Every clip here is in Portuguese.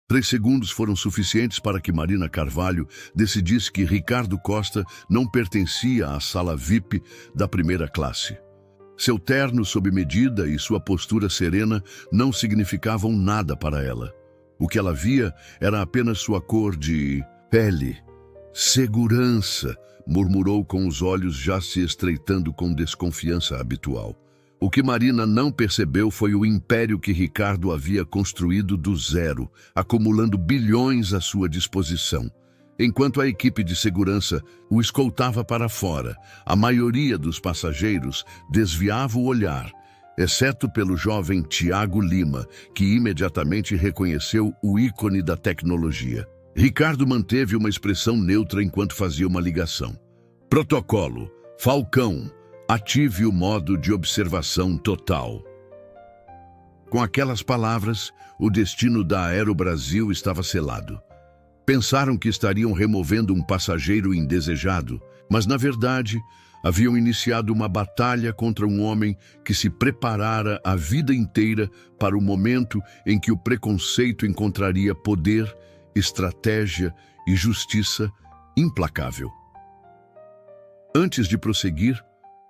3 segundos foram suficientes para que Marina Carvalho decidisse que Ricardo Costa não pertencia à sala VIP da primeira classe. Seu terno sob medida e sua postura serena não significavam nada para ela. O que ela via era apenas sua cor de pele. Segurança, murmurou com os olhos já se estreitando com desconfiança habitual. O que Marina não percebeu foi o império que Ricardo havia construído do zero, acumulando bilhões à sua disposição. Enquanto a equipe de segurança o escoltava para fora, a maioria dos passageiros desviava o olhar, exceto pelo jovem Tiago Lima, que imediatamente reconheceu o ícone da tecnologia. Ricardo manteve uma expressão neutra enquanto fazia uma ligação. Protocolo, Falcão, ative o modo de observação total. Com aquelas palavras, o destino da Aerobrasil estava selado. Pensaram que estariam removendo um passageiro indesejado, mas, na verdade, haviam iniciado uma batalha contra um homem que se preparara a vida inteira para o momento em que o preconceito encontraria poder, estratégia e justiça implacável. Antes de prosseguir,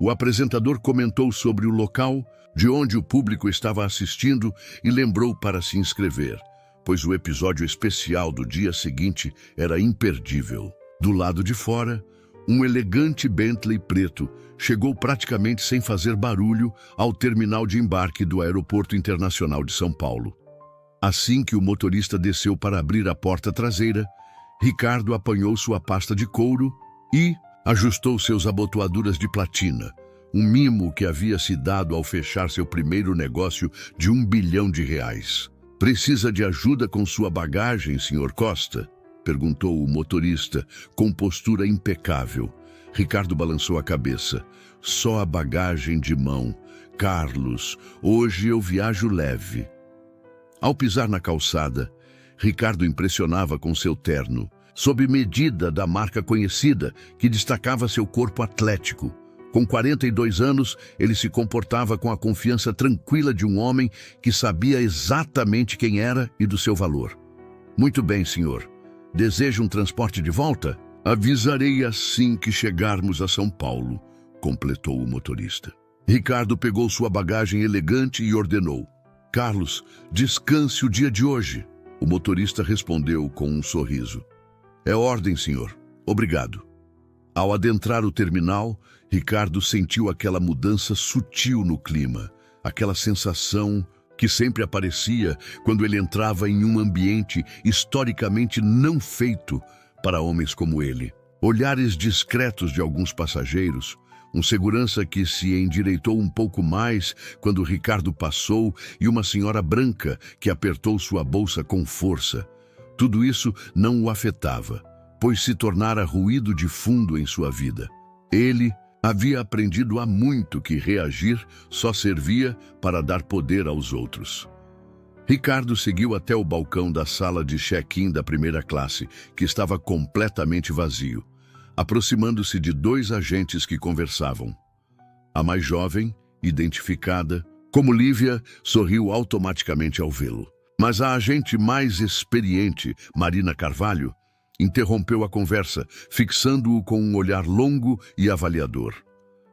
o apresentador comentou sobre o local de onde o público estava assistindo e lembrou para se inscrever, pois o episódio especial do dia seguinte era imperdível. Do lado de fora, um elegante Bentley preto chegou praticamente sem fazer barulho ao terminal de embarque do Aeroporto Internacional de São Paulo. Assim que o motorista desceu para abrir a porta traseira, Ricardo apanhou sua pasta de couro e ajustou seus abotoaduras de platina, um mimo que havia se dado ao fechar seu primeiro negócio de R$1 bilhão. Precisa de ajuda com sua bagagem, Sr. Costa? Perguntou o motorista, com postura impecável. Ricardo balançou a cabeça. Só a bagagem de mão. Carlos, hoje eu viajo leve. Ao pisar na calçada, Ricardo impressionava com seu terno, sob medida da marca conhecida, que destacava seu corpo atlético. Com 42 anos, ele se comportava com a confiança tranquila de um homem que sabia exatamente quem era e do seu valor. Muito bem, senhor. Deseja um transporte de volta? Avisarei assim que chegarmos a São Paulo, completou o motorista. Ricardo pegou sua bagagem elegante e ordenou. Carlos, descanse o dia de hoje. O motorista respondeu com um sorriso. É ordem, senhor. Obrigado. Ao adentrar o terminal, Ricardo sentiu aquela mudança sutil no clima, aquela sensação que sempre aparecia quando ele entrava em um ambiente historicamente não feito para homens como ele. Olhares discretos de alguns passageiros, um segurança que se endireitou um pouco mais quando Ricardo passou e uma senhora branca que apertou sua bolsa com força. Tudo isso não o afetava, pois se tornara ruído de fundo em sua vida. Ele havia aprendido há muito que reagir só servia para dar poder aos outros. Ricardo seguiu até o balcão da sala de check-in da primeira classe, que estava completamente vazio, aproximando-se de 2 agentes que conversavam. A mais jovem, identificada como Lívia, sorriu automaticamente ao vê-lo. Mas a agente mais experiente, Marina Carvalho, interrompeu a conversa, fixando-o com um olhar longo e avaliador.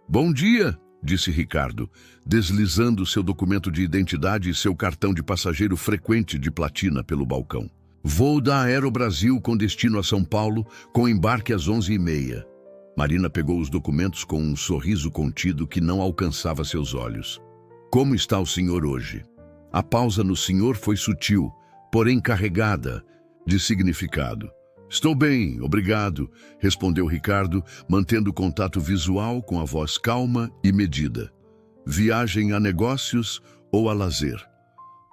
Bom dia, disse Ricardo, deslizando seu documento de identidade e seu cartão de passageiro frequente de platina pelo balcão. Voo da Aerobrasil com destino a São Paulo, com embarque às 11h30. Marina pegou os documentos com um sorriso contido que não alcançava seus olhos. Como está o senhor hoje? A pausa no senhor foi sutil, porém carregada de significado. Estou bem, obrigado, respondeu Ricardo, mantendo contato visual com a voz calma e medida. Viagem a negócios ou a lazer?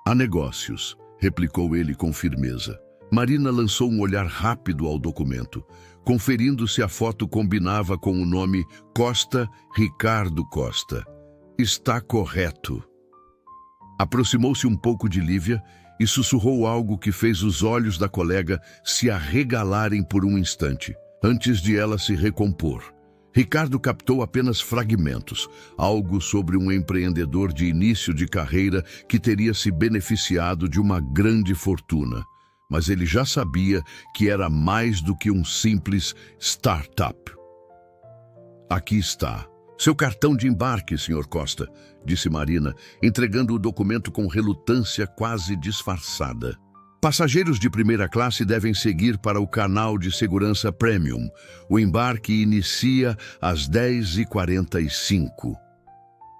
A negócios, replicou ele com firmeza. Marina lançou um olhar rápido ao documento, conferindo se a foto combinava com o nome Costa Ricardo Costa. Está correto. Aproximou-se um pouco de Lívia e sussurrou algo que fez os olhos da colega se arregalarem por um instante, antes de ela se recompor. Ricardo captou apenas fragmentos, algo sobre um empreendedor de início de carreira que teria se beneficiado de uma grande fortuna. mas ele já sabia que era mais do que um simples startup. Aqui está. Seu cartão de embarque, Sr. Costa, disse Marina, entregando o documento com relutância quase disfarçada. Passageiros de primeira classe devem seguir para o canal de segurança Premium. O embarque inicia às 10h45.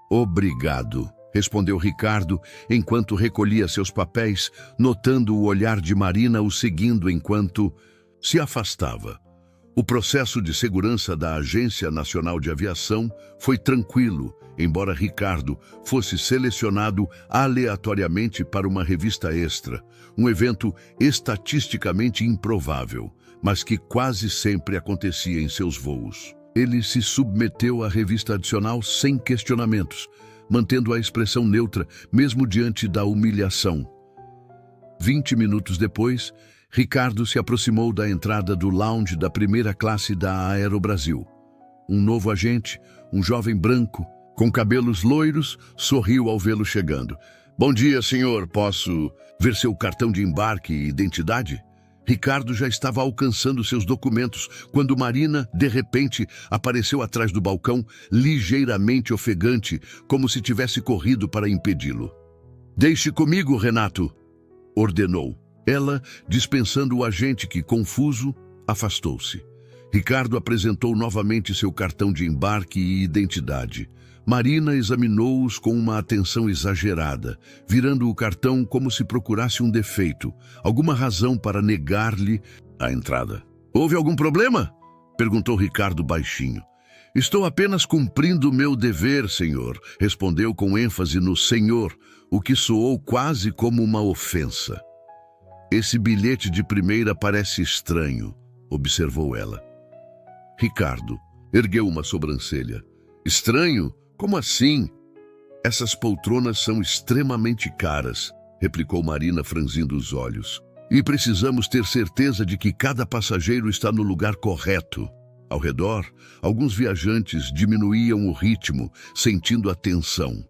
Obrigado, respondeu Ricardo, enquanto recolhia seus papéis, notando o olhar de Marina o seguindo enquanto se afastava. O processo de segurança da Agência Nacional de Aviação foi tranquilo, embora Ricardo fosse selecionado aleatoriamente para uma revista extra, um evento estatisticamente improvável, mas que quase sempre acontecia em seus voos. Ele se submeteu à revista adicional sem questionamentos, mantendo a expressão neutra, mesmo diante da humilhação. 20 minutos depois, Ricardo se aproximou da entrada do lounge da primeira classe da Aerobrasil. Um novo agente, um jovem branco, com cabelos loiros, sorriu ao vê-lo chegando. Bom dia, senhor. Posso ver seu cartão de embarque e identidade? Ricardo já estava alcançando seus documentos quando Marina, de repente, apareceu atrás do balcão, ligeiramente ofegante, como se tivesse corrido para impedi-lo. Deixe comigo, Renato, ordenou. Ela, dispensando o agente que, confuso, afastou-se. Ricardo apresentou novamente seu cartão de embarque e identidade. Marina examinou-os com uma atenção exagerada, virando o cartão como se procurasse um defeito, alguma razão para negar-lhe a entrada. Houve algum problema? Perguntou Ricardo baixinho. Estou apenas cumprindo meu dever, senhor, respondeu com ênfase no senhor, o que soou quase como uma ofensa. Esse bilhete de primeira parece estranho, observou ela. Ricardo ergueu uma sobrancelha. Estranho? Como assim? Essas poltronas são extremamente caras, replicou Marina franzindo os olhos. E precisamos ter certeza de que cada passageiro está no lugar correto. Ao redor, alguns viajantes diminuíam o ritmo, sentindo a tensão.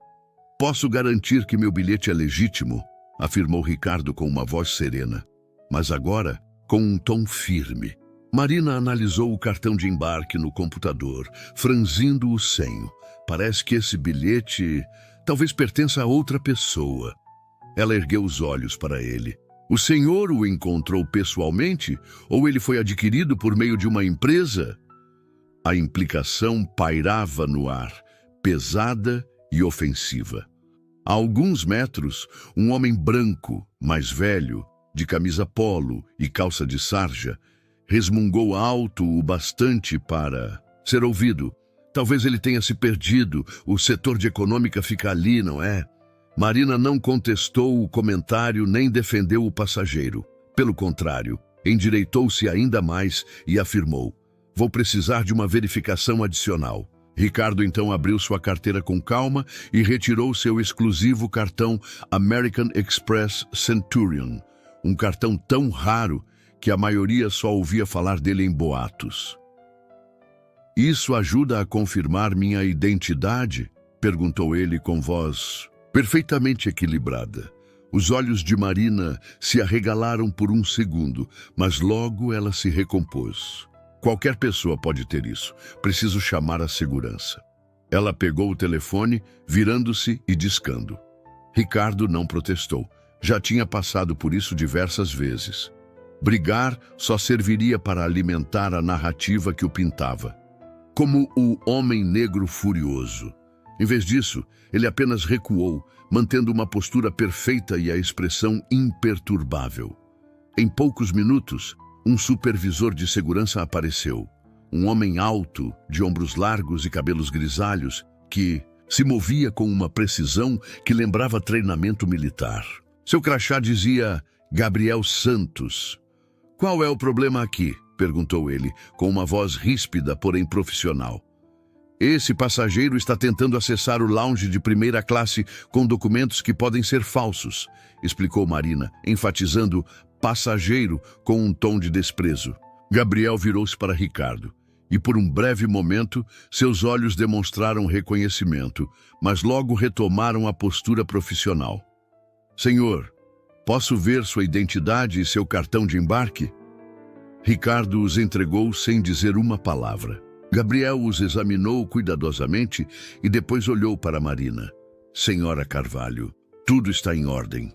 Posso garantir que meu bilhete é legítimo, afirmou Ricardo com uma voz serena, mas agora com um tom firme. Marina analisou o cartão de embarque no computador, franzindo o senho. Parece que esse bilhete talvez pertença a outra pessoa. Ela ergueu os olhos para ele. O senhor o encontrou pessoalmente ou ele foi adquirido por meio de uma empresa? A implicação pairava no ar, pesada e ofensiva. A alguns metros, um homem branco, mais velho, de camisa polo e calça de sarja, resmungou alto o bastante para ser ouvido. Talvez ele tenha se perdido, o setor de econômica fica ali, não é? Marina não contestou o comentário nem defendeu o passageiro. Pelo contrário, endireitou-se ainda mais e afirmou: vou precisar de uma verificação adicional. Ricardo então abriu sua carteira com calma e retirou seu exclusivo cartão American Express Centurion, um cartão tão raro que a maioria só ouvia falar dele em boatos. Isso ajuda a confirmar minha identidade? Perguntou ele com voz perfeitamente equilibrada. Os olhos de Marina se arregalaram por um segundo, mas logo ela se recompôs. Qualquer pessoa pode ter isso. Preciso chamar a segurança. Ela pegou o telefone, virando-se e discando. Ricardo não protestou. Já tinha passado por isso diversas vezes. Brigar só serviria para alimentar a narrativa que o pintava. Como o homem negro furioso. Em vez disso, ele apenas recuou, mantendo uma postura perfeita e a expressão imperturbável. Em poucos minutos, um supervisor de segurança apareceu. Um homem alto, de ombros largos e cabelos grisalhos, que se movia com uma precisão que lembrava treinamento militar. Seu crachá dizia Gabriel Santos. Qual é o problema aqui? Perguntou ele, com uma voz ríspida, porém profissional. Esse passageiro está tentando acessar o lounge de primeira classe com documentos que podem ser falsos, explicou Marina, enfatizando passageiro com um tom de desprezo. Gabriel virou-se para Ricardo, e por um breve momento seus olhos demonstraram reconhecimento, mas logo retomaram a postura profissional. Senhor, Posso ver sua identidade e seu cartão de embarque? Ricardo os entregou sem dizer uma palavra. Gabriel os examinou cuidadosamente e depois olhou para Marina. Senhora Carvalho, tudo está em ordem.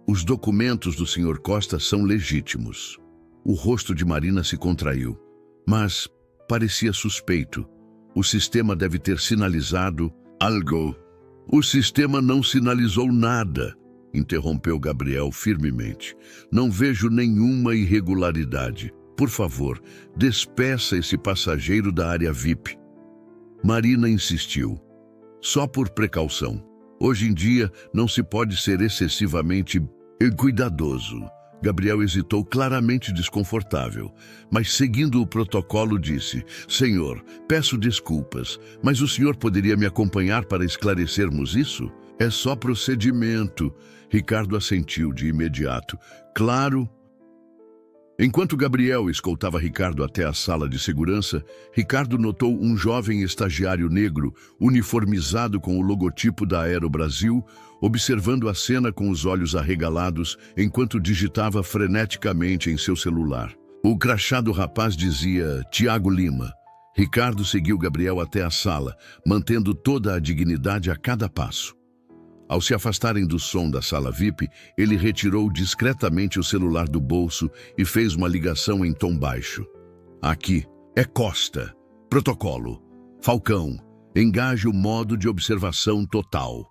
Os documentos do Sr. Costa são legítimos. O rosto de Marina se contraiu, mas parecia suspeito. O sistema deve ter sinalizado algo. O sistema não sinalizou nada, interrompeu Gabriel firmemente. Não vejo nenhuma irregularidade. Por favor, despeça esse passageiro da área VIP. Marina insistiu. Só por precaução. Hoje em dia, não se pode ser excessivamente cuidadoso. Gabriel hesitou, claramente desconfortável, mas seguindo o protocolo disse: Senhor, peço desculpas, mas o senhor poderia me acompanhar para esclarecermos isso? É só procedimento. Ricardo assentiu de imediato. Claro. Enquanto Gabriel escoltava Ricardo até a sala de segurança, Ricardo notou um jovem estagiário negro, uniformizado com o logotipo da Aerobrasil, observando a cena com os olhos arregalados enquanto digitava freneticamente em seu celular. O crachá do rapaz dizia Tiago Lima. Ricardo seguiu Gabriel até a sala, mantendo toda a dignidade a cada passo. Ao se afastarem do som da sala VIP, ele retirou discretamente o celular do bolso e fez uma ligação em tom baixo. Aqui, é Costa. Protocolo. Falcão, engaje o modo de observação total.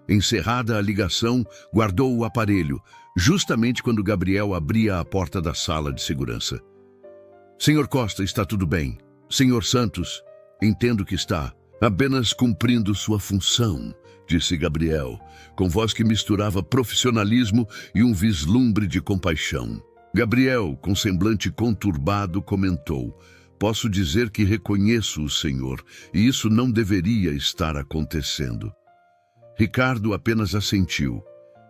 Encerrada a ligação, guardou o aparelho, justamente quando Gabriel abria a porta da sala de segurança. Senhor Costa, está tudo bem. Senhor Santos, entendo que está apenas cumprindo sua função, disse Gabriel, com voz que misturava profissionalismo e um vislumbre de compaixão. Gabriel, com semblante conturbado, comentou: Posso dizer que reconheço o senhor, e isso não deveria estar acontecendo. Ricardo apenas assentiu.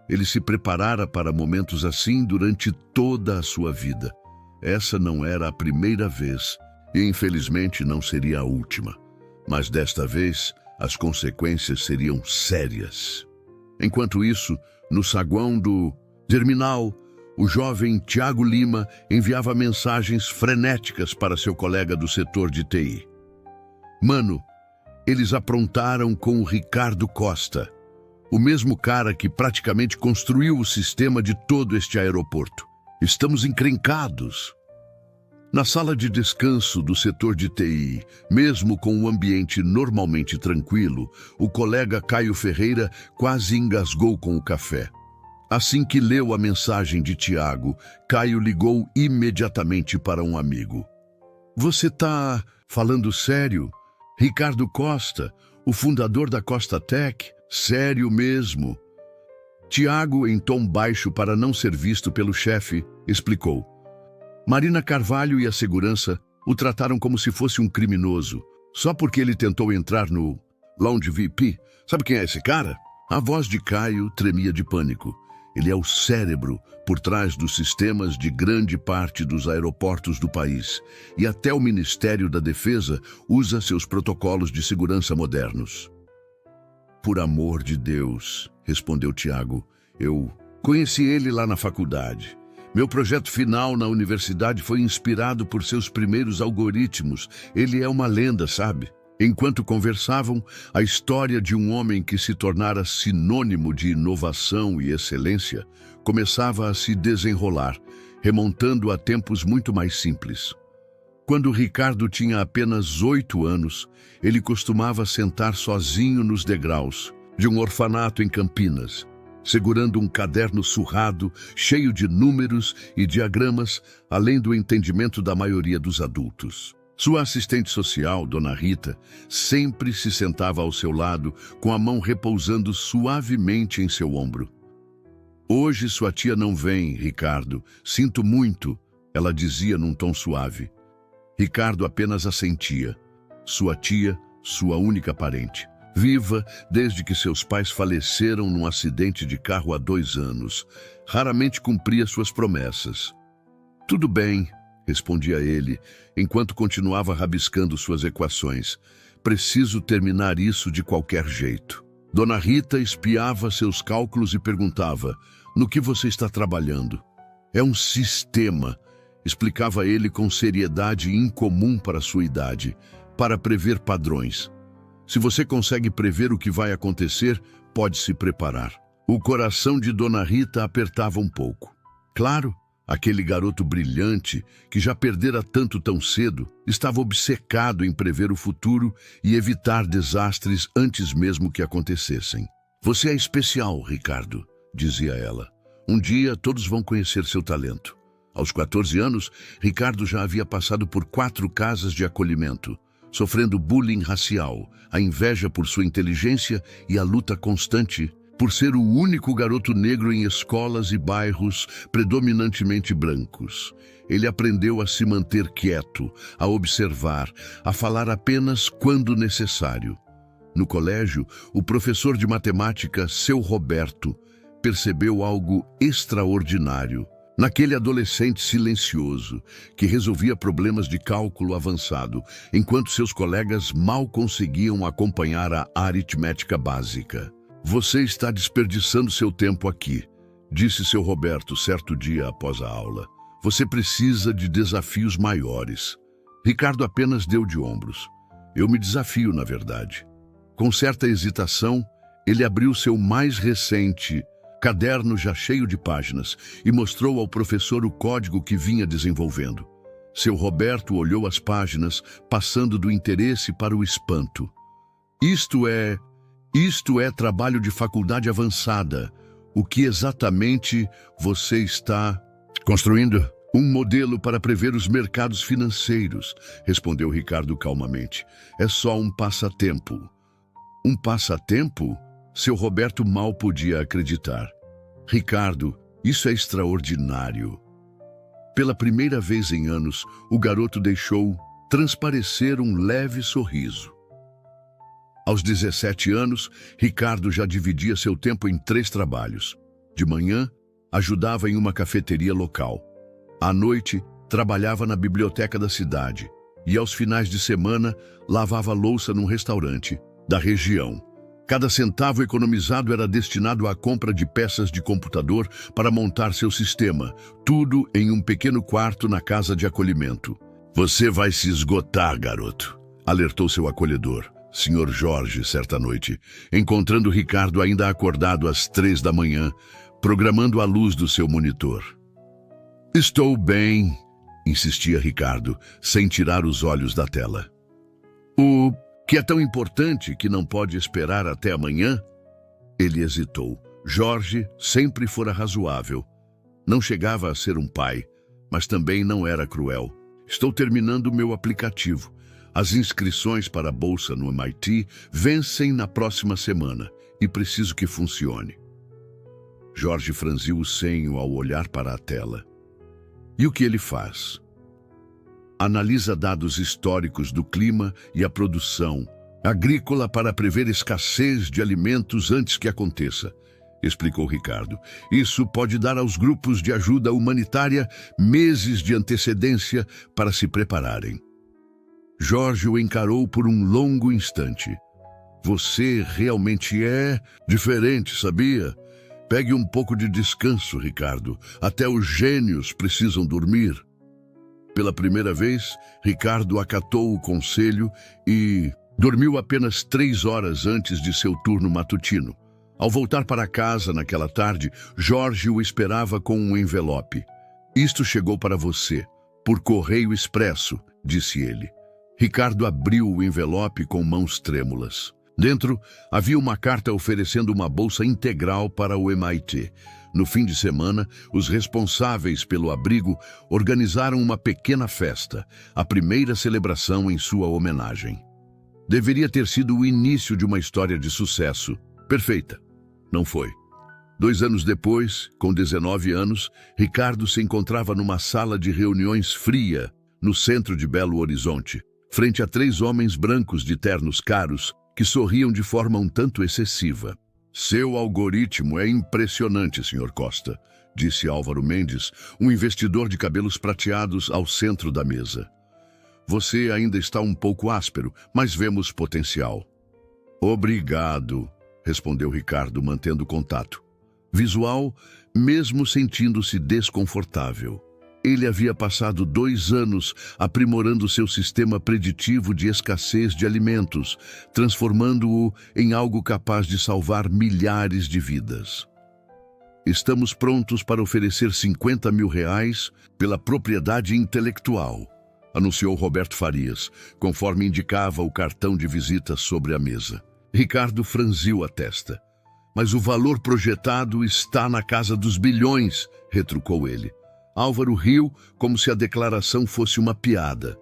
Ele se preparara para momentos assim durante toda a sua vida. Essa não era a primeira vez, e infelizmente não seria a última. Mas desta vez, as consequências seriam sérias. Enquanto isso, no saguão do terminal, o jovem Tiago Lima enviava mensagens frenéticas para seu colega do setor de TI. Mano, eles aprontaram com o Ricardo Costa, o mesmo cara que praticamente construiu o sistema de todo este aeroporto. Estamos encrencados. Na sala de descanso do setor de TI, mesmo com o ambiente normalmente tranquilo, o colega Caio Ferreira quase engasgou com o café. Assim que leu a mensagem de Tiago, Caio ligou imediatamente para um amigo. Você tá falando sério? Ricardo Costa, o fundador da Costa Tech? Sério mesmo. Tiago, em tom baixo para não ser visto pelo chefe, explicou. Marina Carvalho e a segurança o trataram como se fosse um criminoso, só porque ele tentou entrar no Lounge VIP. Sabe quem é esse cara? A voz de Caio tremia de pânico. Ele é o cérebro por trás dos sistemas de grande parte dos aeroportos do país, e até o Ministério da Defesa usa seus protocolos de segurança modernos. Por amor de Deus, respondeu Tiago, eu conheci ele lá na faculdade. Meu projeto final na universidade foi inspirado por seus primeiros algoritmos. Ele é uma lenda, sabe? Enquanto conversavam, a história de um homem que se tornara sinônimo de inovação e excelência começava a se desenrolar, remontando a tempos muito mais simples. Quando Ricardo tinha apenas 8 anos, ele costumava sentar sozinho nos degraus de um orfanato em Campinas, segurando um caderno surrado, cheio de números e diagramas, além do entendimento da maioria dos adultos. Sua assistente social, Dona Rita, sempre se sentava ao seu lado, com a mão repousando suavemente em seu ombro. Hoje sua tia não vem, Ricardo. Sinto muito, ela dizia num tom suave. Ricardo apenas assentia. Sua tia, sua única parente. Viva desde que seus pais faleceram num acidente de carro há 2 anos. Raramente cumpria suas promessas. Tudo bem, respondia ele, enquanto continuava rabiscando suas equações. Preciso terminar isso de qualquer jeito. Dona Rita espiava seus cálculos e perguntava, no que você está trabalhando. É um sistema, explicava ele com seriedade incomum para sua idade, para prever padrões. Se você consegue prever o que vai acontecer, pode se preparar. O coração de Dona Rita apertava um pouco. Claro, aquele garoto brilhante, que já perdera tanto tão cedo, estava obcecado em prever o futuro e evitar desastres antes mesmo que acontecessem. Você é especial, Ricardo, dizia ela. Um dia todos vão conhecer seu talento. Aos 14 anos, Ricardo já havia passado por 4 casas de acolhimento, sofrendo bullying racial, a inveja por sua inteligência e a luta constante por ser o único garoto negro em escolas e bairros predominantemente brancos. Ele aprendeu a se manter quieto, a observar, a falar apenas quando necessário. No colégio, o professor de matemática, seu Roberto, percebeu algo extraordinário. Naquele adolescente silencioso, que resolvia problemas de cálculo avançado, enquanto seus colegas mal conseguiam acompanhar a aritmética básica. Você está desperdiçando seu tempo aqui, disse seu Roberto certo dia após a aula. Você precisa de desafios maiores. Ricardo apenas deu de ombros. Eu me desafio, na verdade. Com certa hesitação, ele abriu seu mais recente caderno já cheio de páginas e mostrou ao professor o código que vinha desenvolvendo. Seu Roberto olhou as páginas, passando do interesse para o espanto. Isto é trabalho de faculdade avançada. O que exatamente você está construindo? Um modelo para prever os mercados financeiros, respondeu Ricardo calmamente. É só um passatempo. Um passatempo? Seu Roberto mal podia acreditar. Ricardo, isso é extraordinário. Pela primeira vez em anos, o garoto deixou transparecer um leve sorriso. Aos 17 anos, Ricardo já dividia seu tempo em 3 trabalhos. De manhã, ajudava em uma cafeteria local. À noite, trabalhava na biblioteca da cidade. E aos finais de semana, lavava louça num restaurante da região. Cada centavo economizado era destinado à compra de peças de computador para montar seu sistema, tudo em um pequeno quarto na casa de acolhimento. Você vai se esgotar, garoto, alertou seu acolhedor, Sr. Jorge, certa noite, encontrando Ricardo ainda acordado às 3 da manhã, programando a luz do seu monitor. Estou bem, insistia Ricardo, sem tirar os olhos da tela. O que é tão importante que não pode esperar até amanhã? Ele hesitou. Jorge sempre fora razoável. Não chegava a ser um pai, mas também não era cruel. Estou terminando meu aplicativo. As inscrições para a bolsa no MIT vencem na próxima semana e preciso que funcione. Jorge franziu o senho ao olhar para a tela. E o que ele faz? Analisa dados históricos do clima e a produção agrícola para prever escassez de alimentos antes que aconteça, explicou Ricardo. Isso pode dar aos grupos de ajuda humanitária meses de antecedência para se prepararem. Jorge o encarou por um longo instante. Você realmente é diferente, sabia? Pegue um pouco de descanso, Ricardo. Até os gênios precisam dormir. Pela primeira vez, Ricardo acatou o conselho e dormiu apenas 3 horas antes de seu turno matutino. Ao voltar para casa naquela tarde, Jorge o esperava com um envelope. Isto chegou para você, por correio expresso, disse ele. Ricardo abriu o envelope com mãos trêmulas. Dentro, havia uma carta oferecendo uma bolsa integral para o MIT. No fim de semana, os responsáveis pelo abrigo organizaram uma pequena festa, a primeira celebração em sua homenagem. Deveria ter sido o início de uma história de sucesso. Perfeita. Não foi. 2 anos depois, com 19 anos, Ricardo se encontrava numa sala de reuniões fria, no centro de Belo Horizonte, frente a 3 homens brancos de ternos caros que sorriam de forma um tanto excessiva. Seu algoritmo é impressionante, Sr. Costa, disse Álvaro Mendes, um investidor de cabelos prateados ao centro da mesa. Você ainda está um pouco áspero, mas vemos potencial. Obrigado, respondeu Ricardo, mantendo contato. visual, mesmo sentindo-se desconfortável. Ele havia passado 2 anos aprimorando seu sistema preditivo de escassez de alimentos, transformando-o em algo capaz de salvar milhares de vidas. Estamos prontos para oferecer R$50 mil pela propriedade intelectual, anunciou Roberto Farias, conforme indicava o cartão de visita sobre a mesa. Ricardo franziu a testa. Mas o valor projetado está na casa dos bilhões, retrucou ele. Álvaro riu como se a declaração fosse uma piada.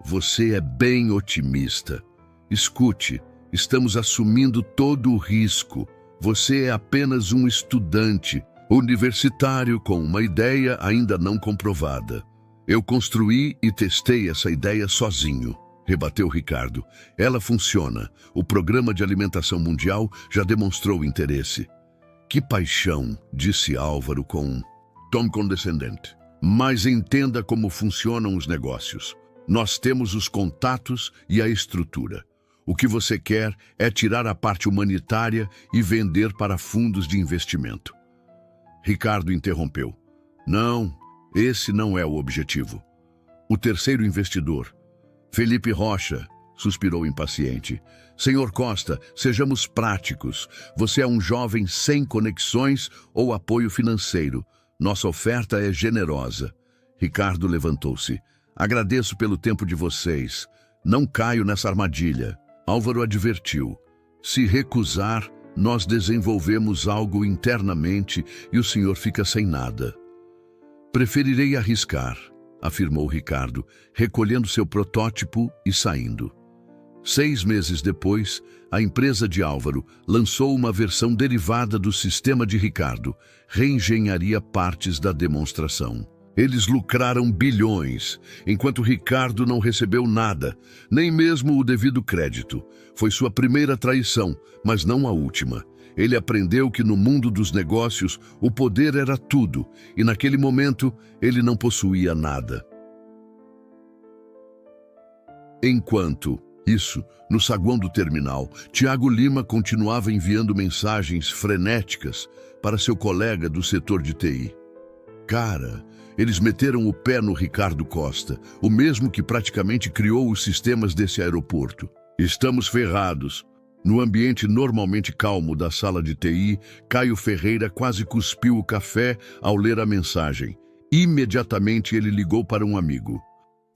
Você é bem otimista. Escute, estamos assumindo todo o risco. Você é apenas um estudante, universitário com uma ideia ainda não comprovada. Eu construí e testei essa ideia sozinho, rebateu Ricardo. Ela funciona. O Programa de Alimentação Mundial já demonstrou interesse. Que paixão, disse Álvaro com um tom condescendente. Mas entenda como funcionam os negócios. Nós temos os contatos e a estrutura. O que você quer é tirar a parte humanitária e vender para fundos de investimento. Ricardo interrompeu. Não, esse não é o objetivo. O terceiro investidor, Felipe Rocha, suspirou impaciente. Senhor Costa, sejamos práticos. Você é um jovem sem conexões ou apoio financeiro. Nossa oferta é generosa. Ricardo levantou-se. Agradeço pelo tempo de vocês. Não caio nessa armadilha. Álvaro advertiu. Se recusar, nós desenvolvemos algo internamente e o senhor fica sem nada. Preferirei arriscar, afirmou Ricardo, recolhendo seu protótipo e saindo. 6 meses depois, a empresa de Álvaro lançou uma versão derivada do sistema de Ricardo, reengenharia partes da demonstração. Eles lucraram bilhões, enquanto Ricardo não recebeu nada, nem mesmo o devido crédito. Foi sua primeira traição, mas não a última. Ele aprendeu que no mundo dos negócios o poder era tudo, e naquele momento ele não possuía nada. Enquanto isso, no saguão do terminal, Tiago Lima continuava enviando mensagens frenéticas para seu colega do setor de TI. Cara, eles meteram o pé no Ricardo Costa, o mesmo que praticamente criou os sistemas desse aeroporto. Estamos ferrados. No ambiente normalmente calmo da sala de TI, Caio Ferreira quase cuspiu o café ao ler a mensagem. Imediatamente ele ligou para um amigo.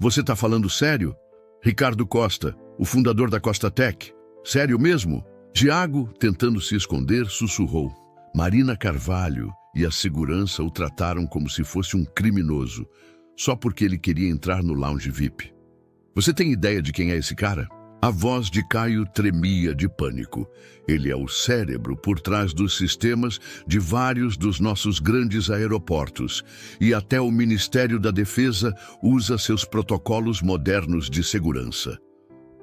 Você está falando sério? Ricardo Costa, o fundador da Costa Tech. Sério mesmo? Tiago, tentando se esconder, sussurrou. Marina Carvalho e a segurança o trataram como se fosse um criminoso, só porque ele queria entrar no lounge VIP. Você tem ideia de quem é esse cara? A voz de Caio tremia de pânico. Ele é o cérebro por trás dos sistemas de vários dos nossos grandes aeroportos, e até o Ministério da Defesa usa seus protocolos modernos de segurança.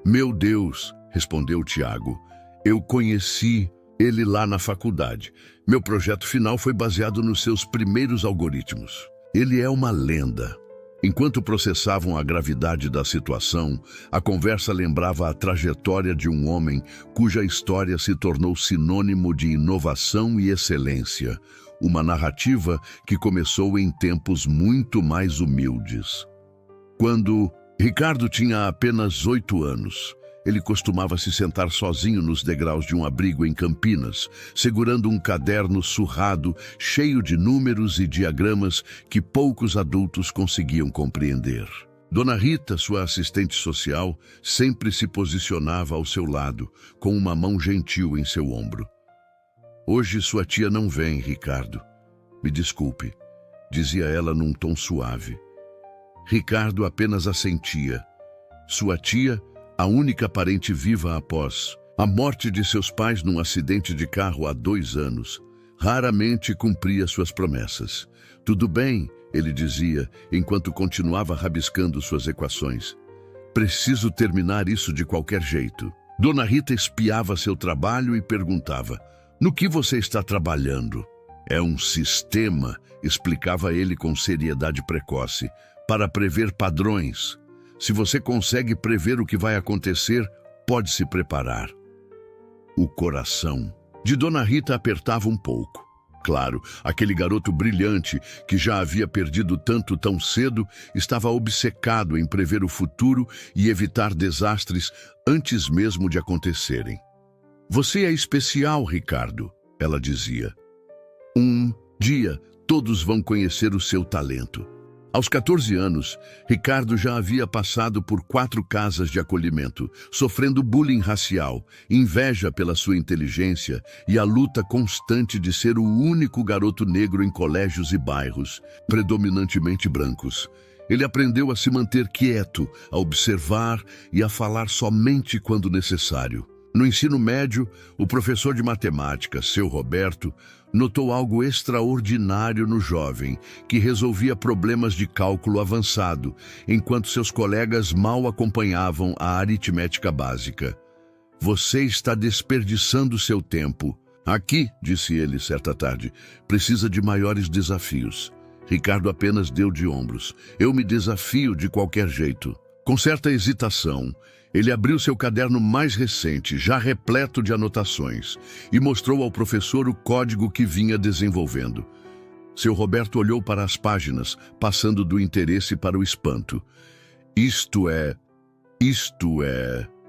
Meu Deus, respondeu Tiago, eu conheci ele lá na faculdade. Meu projeto final foi baseado nos seus primeiros algoritmos. Ele é uma lenda. Enquanto processavam a gravidade da situação, a conversa lembrava a trajetória de um homem cuja história se tornou sinônimo de inovação e excelência, uma narrativa que começou em tempos muito mais humildes. Quando Ricardo tinha apenas 8 anos, ele costumava se sentar sozinho nos degraus de um abrigo em Campinas, segurando um caderno surrado, cheio de números e diagramas que poucos adultos conseguiam compreender. Dona Rita, sua assistente social, sempre se posicionava ao seu lado, com uma mão gentil em seu ombro. Hoje sua tia não vem, Ricardo. Me desculpe, dizia ela num tom suave. Ricardo apenas assentia. Sua tia, a única parente viva após a morte de seus pais num acidente de carro há 2 anos, raramente cumpria suas promessas. Tudo bem, ele dizia, enquanto continuava rabiscando suas equações. Preciso terminar isso de qualquer jeito. Dona Rita espiava seu trabalho e perguntava, no que você está trabalhando? É um sistema, explicava ele com seriedade precoce, para prever padrões. Se você consegue prever o que vai acontecer, pode se preparar. O coração de Dona Rita apertava um pouco. Claro, aquele garoto brilhante, que já havia perdido tanto tão cedo, estava obcecado em prever o futuro e evitar desastres antes mesmo de acontecerem. Você é especial, Ricardo, ela dizia. Um dia, todos vão conhecer o seu talento. Aos 14 anos, Ricardo já havia passado por 4 casas de acolhimento, sofrendo bullying racial, inveja pela sua inteligência e a luta constante de ser o único garoto negro em colégios e bairros, predominantemente brancos. Ele aprendeu a se manter quieto, a observar e a falar somente quando necessário. No ensino médio, o professor de matemática, seu Roberto, notou algo extraordinário no jovem, que resolvia problemas de cálculo avançado, enquanto seus colegas mal acompanhavam a aritmética básica. Você está desperdiçando seu tempo. Aqui, disse ele certa tarde, precisa de maiores desafios. Ricardo apenas deu de ombros. Eu me desafio de qualquer jeito. Com certa hesitação, ele abriu seu caderno mais recente, já repleto de anotações, e mostrou ao professor o código que vinha desenvolvendo. Seu Roberto olhou para as páginas, passando do interesse para o espanto. Isto é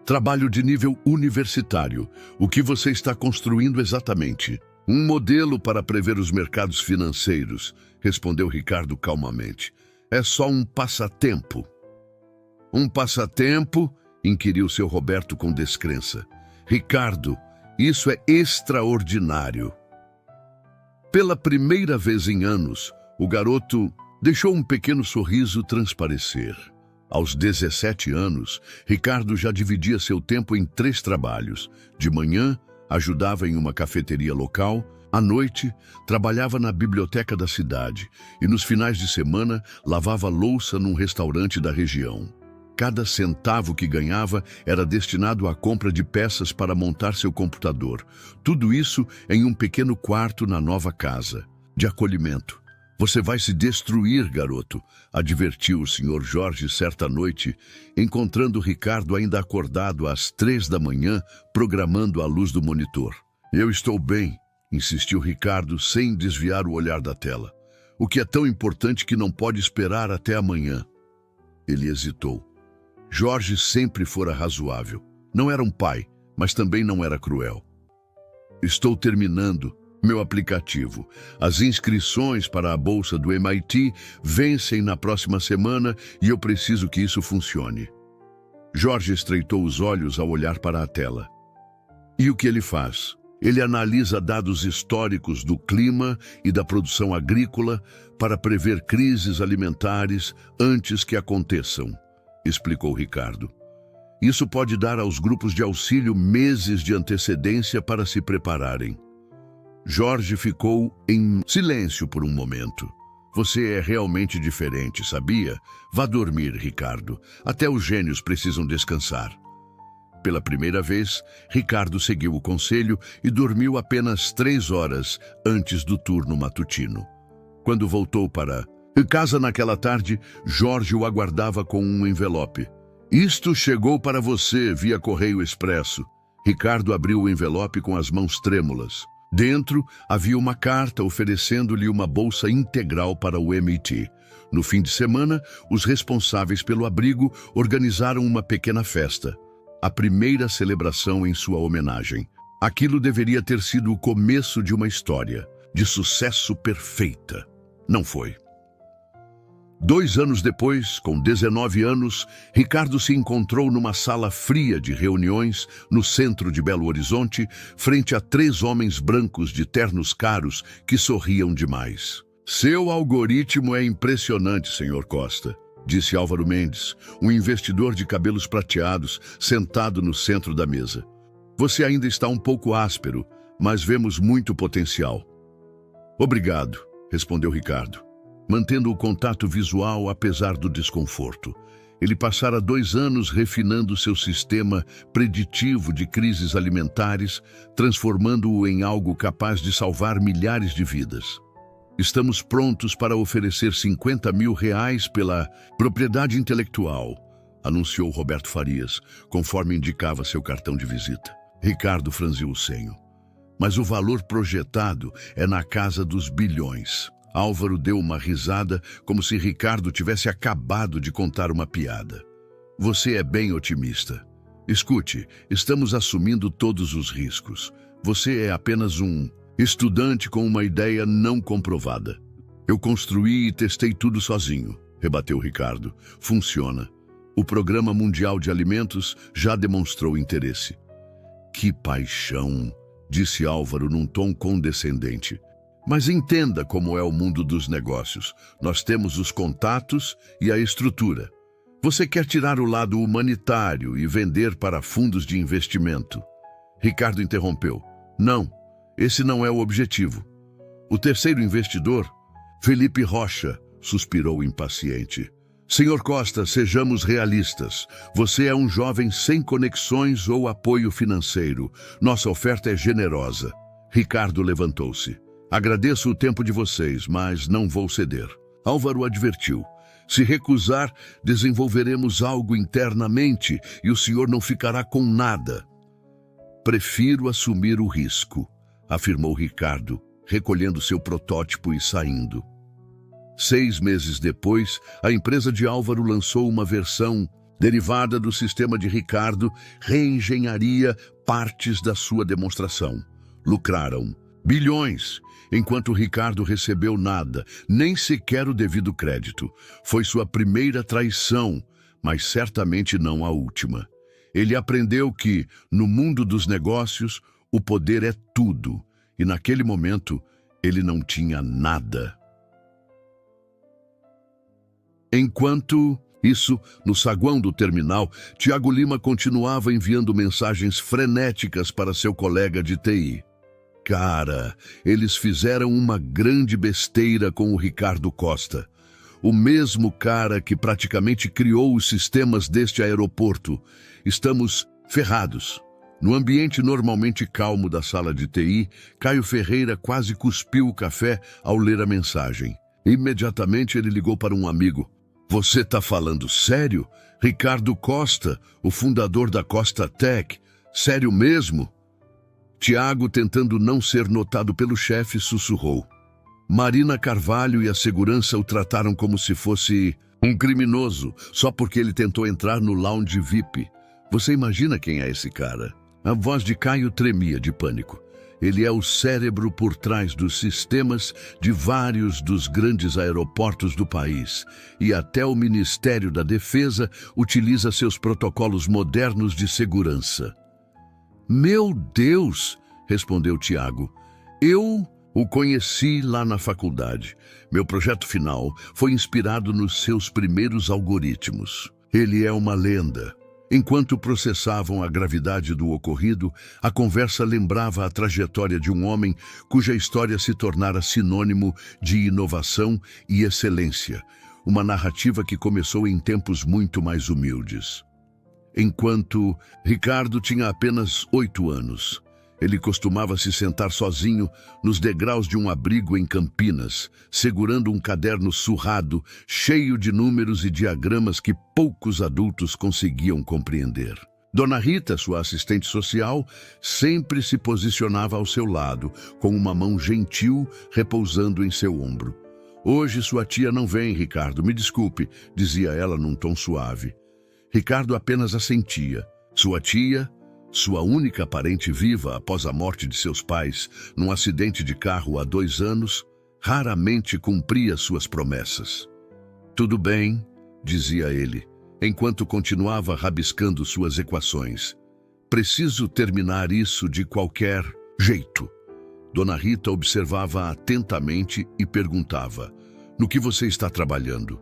trabalho de nível universitário. O que você está construindo exatamente? Um modelo para prever os mercados financeiros, respondeu Ricardo calmamente. É só um passatempo. Um passatempo? Inquiriu seu Roberto com descrença. Ricardo, isso é extraordinário. Pela primeira vez em anos, o garoto deixou um pequeno sorriso transparecer. Aos 17 anos, Ricardo já dividia seu tempo em 3 trabalhos. De manhã, ajudava em uma cafeteria local. À noite, trabalhava na biblioteca da cidade. E nos finais de semana, lavava louça num restaurante da região. Cada centavo que ganhava era destinado à compra de peças para montar seu computador. Tudo isso em um pequeno quarto na nova casa, de acolhimento. Você vai se destruir, garoto, advertiu o Sr. Jorge certa noite, encontrando Ricardo ainda acordado às 3 da manhã, programando a luz do monitor. Eu estou bem, insistiu Ricardo, sem desviar o olhar da tela. O que é tão importante que não pode esperar até amanhã? Ele hesitou. Jorge sempre fora razoável. Não era um pai, mas também não era cruel. Estou terminando meu aplicativo. As inscrições para a bolsa do MIT vencem na próxima semana e eu preciso que isso funcione. Jorge estreitou os olhos ao olhar para a tela. E o que ele faz? Ele analisa dados históricos do clima e da produção agrícola para prever crises alimentares antes que aconteçam, explicou Ricardo. Isso pode dar aos grupos de auxílio meses de antecedência para se prepararem. Jorge ficou em silêncio por um momento. Você é realmente diferente, sabia? Vá dormir, Ricardo. Até os gênios precisam descansar. Pela primeira vez, Ricardo seguiu o conselho e dormiu apenas 3 horas antes do turno matutino. Quando voltou para casa naquela tarde, Jorge o aguardava com um envelope. Isto chegou para você via correio expresso. Ricardo abriu o envelope com as mãos trêmulas. Dentro havia uma carta oferecendo-lhe uma bolsa integral para o MIT. No fim de semana, os responsáveis pelo abrigo organizaram uma pequena festa. A primeira celebração em sua homenagem. Aquilo deveria ter sido o começo de uma história de sucesso perfeita. Não foi. 2 anos depois, com 19 anos, Ricardo se encontrou numa sala fria de reuniões no centro de Belo Horizonte, frente a 3 homens brancos de ternos caros que sorriam demais. Seu algoritmo é impressionante, Sr. Costa, disse Álvaro Mendes, um investidor de cabelos prateados, sentado no centro da mesa. Você ainda está um pouco áspero, mas vemos muito potencial. Obrigado, respondeu Ricardo, mantendo o contato visual apesar do desconforto. Ele passara 2 anos refinando seu sistema preditivo de crises alimentares, transformando-o em algo capaz de salvar milhares de vidas. Estamos prontos para oferecer R$50 mil pela propriedade intelectual, anunciou Roberto Farias, conforme indicava seu cartão de visita. Ricardo franziu o senho. mas o valor projetado é na casa dos bilhões. Álvaro deu uma risada, como se Ricardo tivesse acabado de contar uma piada. Você é bem otimista. Escute, estamos assumindo todos os riscos. Você é apenas um estudante com uma ideia não comprovada. Eu construí e testei tudo sozinho, rebateu Ricardo. Funciona. O Programa Mundial de Alimentos já demonstrou interesse. Que paixão, disse Álvaro num tom condescendente. Mas entenda como é o mundo dos negócios. Nós temos os contatos e a estrutura. Você quer tirar o lado humanitário e vender para fundos de investimento. Ricardo interrompeu. Não, esse não é o objetivo. O terceiro investidor, Felipe Rocha, suspirou impaciente. Senhor Costa, sejamos realistas. Você é um jovem sem conexões ou apoio financeiro. Nossa oferta é generosa. Ricardo levantou-se. Agradeço o tempo de vocês, mas não vou ceder. Álvaro advertiu. Se recusar, desenvolveremos algo internamente e o senhor não ficará com nada. Prefiro assumir o risco, afirmou Ricardo, recolhendo seu protótipo e saindo. 6 meses depois, a empresa de Álvaro lançou uma versão derivada do sistema de Ricardo, reengenharia partes da sua demonstração. Lucraram bilhões, enquanto Ricardo recebeu nada, nem sequer o devido crédito. Foi sua primeira traição, mas certamente não a última. Ele aprendeu que, no mundo dos negócios, o poder é tudo, e naquele momento ele não tinha nada. Enquanto isso, no saguão do terminal, Tiago Lima continuava enviando mensagens frenéticas para seu colega de TI. Cara, eles fizeram uma grande besteira com o Ricardo Costa. O mesmo cara que praticamente criou os sistemas deste aeroporto. Estamos ferrados. No ambiente normalmente calmo da sala de TI, Caio Ferreira quase cuspiu o café ao ler a mensagem. Imediatamente ele ligou para um amigo. Você tá falando sério? Ricardo Costa, o fundador da Costa Tech. Sério mesmo? Tiago, tentando não ser notado pelo chefe, sussurrou. Marina Carvalho e a segurança o trataram como se fosse um criminoso, só porque ele tentou entrar no lounge VIP. Você imagina quem é esse cara? A voz de Caio tremia de pânico. Ele é o cérebro por trás dos sistemas de vários dos grandes aeroportos do país. E até o Ministério da Defesa utiliza seus protocolos modernos de segurança. Meu Deus, respondeu Tiago. Eu o conheci lá na faculdade. Meu projeto final foi inspirado nos seus primeiros algoritmos. Ele é uma lenda. Enquanto processavam a gravidade do ocorrido, a conversa lembrava a trajetória de um homem cuja história se tornara sinônimo de inovação e excelência. Uma narrativa que começou em tempos muito mais humildes. Enquanto Ricardo tinha apenas 8 anos, ele costumava se sentar sozinho nos degraus de um abrigo em Campinas, segurando um caderno surrado, cheio de números e diagramas que poucos adultos conseguiam compreender. Dona Rita, sua assistente social, sempre se posicionava ao seu lado, com uma mão gentil repousando em seu ombro. Hoje sua tia não vem, Ricardo, me desculpe, dizia ela num tom suave. Ricardo apenas assentia. Sua tia, sua única parente viva após a morte de seus pais, num acidente de carro há 2 anos, raramente cumpria suas promessas. Tudo bem, dizia ele, enquanto continuava rabiscando suas equações. Preciso terminar isso de qualquer jeito. Dona Rita observava atentamente e perguntava, no que você está trabalhando?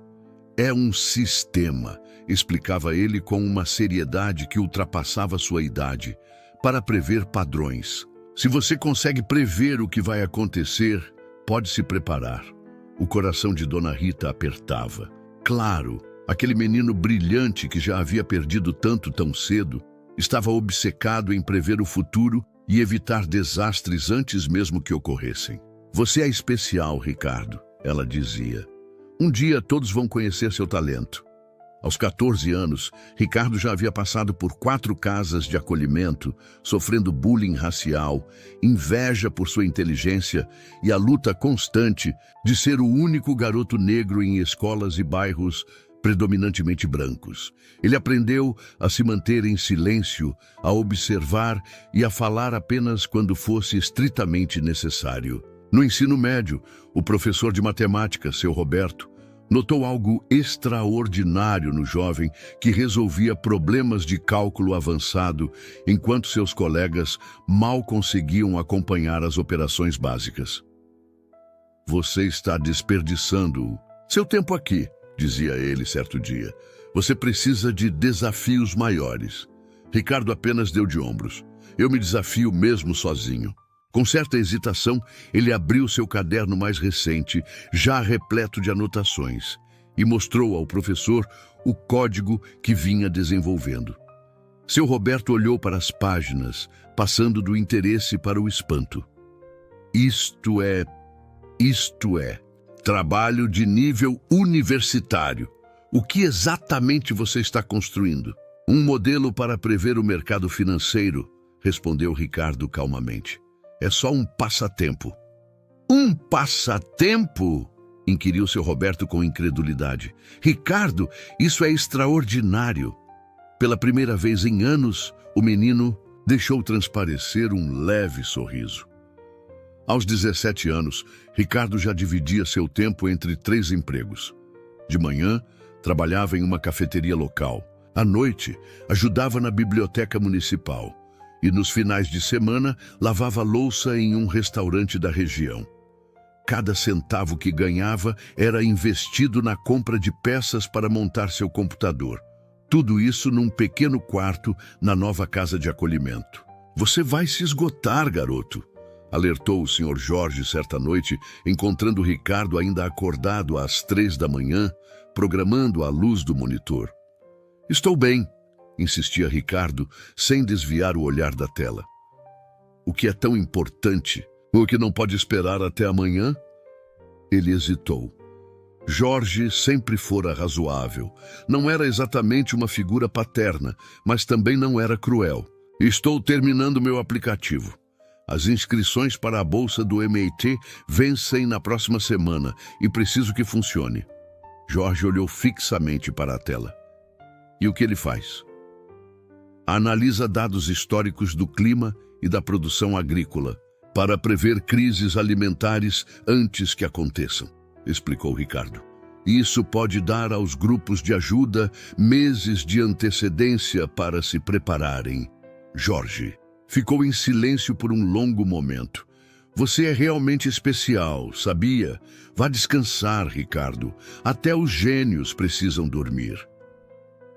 É um sistema, explicava ele com uma seriedade que ultrapassava sua idade, para prever padrões. Se você consegue prever o que vai acontecer, pode se preparar. O coração de Dona Rita apertava. Claro, aquele menino brilhante que já havia perdido tanto tão cedo, estava obcecado em prever o futuro e evitar desastres antes mesmo que ocorressem. Você é especial, Ricardo, ela dizia. Um dia todos vão conhecer seu talento. Aos 14 anos, Ricardo já havia passado por 4 casas de acolhimento, sofrendo bullying racial, inveja por sua inteligência e a luta constante de ser o único garoto negro em escolas e bairros predominantemente brancos. Ele aprendeu a se manter em silêncio, a observar e a falar apenas quando fosse estritamente necessário. No ensino médio, o professor de matemática, seu Roberto, notou algo extraordinário no jovem que resolvia problemas de cálculo avançado, enquanto seus colegas mal conseguiam acompanhar as operações básicas. "Você está desperdiçando seu tempo aqui", dizia ele certo dia. "Você precisa de desafios maiores." Ricardo apenas deu de ombros. "Eu me desafio mesmo sozinho." Com certa hesitação, ele abriu seu caderno mais recente, já repleto de anotações, e mostrou ao professor o código que vinha desenvolvendo. Seu Roberto olhou para as páginas, passando do interesse para o espanto. Isto é trabalho de nível universitário. O que exatamente você está construindo?" "Um modelo para prever o mercado financeiro", respondeu Ricardo calmamente. "É só um passatempo." "Um passatempo?" inquiriu seu Roberto com incredulidade. "Ricardo, isso é extraordinário." Pela primeira vez em anos, o menino deixou transparecer um leve sorriso. Aos 17 anos, Ricardo já dividia seu tempo entre 3 empregos. De manhã, trabalhava em uma cafeteria local. À noite, ajudava na biblioteca municipal. E nos finais de semana, lavava louça em um restaurante da região. Cada centavo que ganhava era investido na compra de peças para montar seu computador. Tudo isso num pequeno quarto na nova casa de acolhimento. "Você vai se esgotar, garoto", alertou o Sr. Jorge certa noite, encontrando Ricardo ainda acordado às 3 da manhã, programando a luz do monitor. "Estou bem", insistia Ricardo, sem desviar o olhar da tela. "O que é tão importante? O que não pode esperar até amanhã?" Ele hesitou. Jorge sempre fora razoável. Não era exatamente uma figura paterna, mas também não era cruel. "Estou terminando meu aplicativo. As inscrições para a bolsa do MIT vencem na próxima semana e preciso que funcione." Jorge olhou fixamente para a tela. "E o que ele faz?" "Analisa dados históricos do clima e da produção agrícola para prever crises alimentares antes que aconteçam", explicou Ricardo. "Isso pode dar aos grupos de ajuda meses de antecedência para se prepararem." Jorge ficou em silêncio por um longo momento. "Você é realmente especial, sabia? Vá descansar, Ricardo. Até os gênios precisam dormir."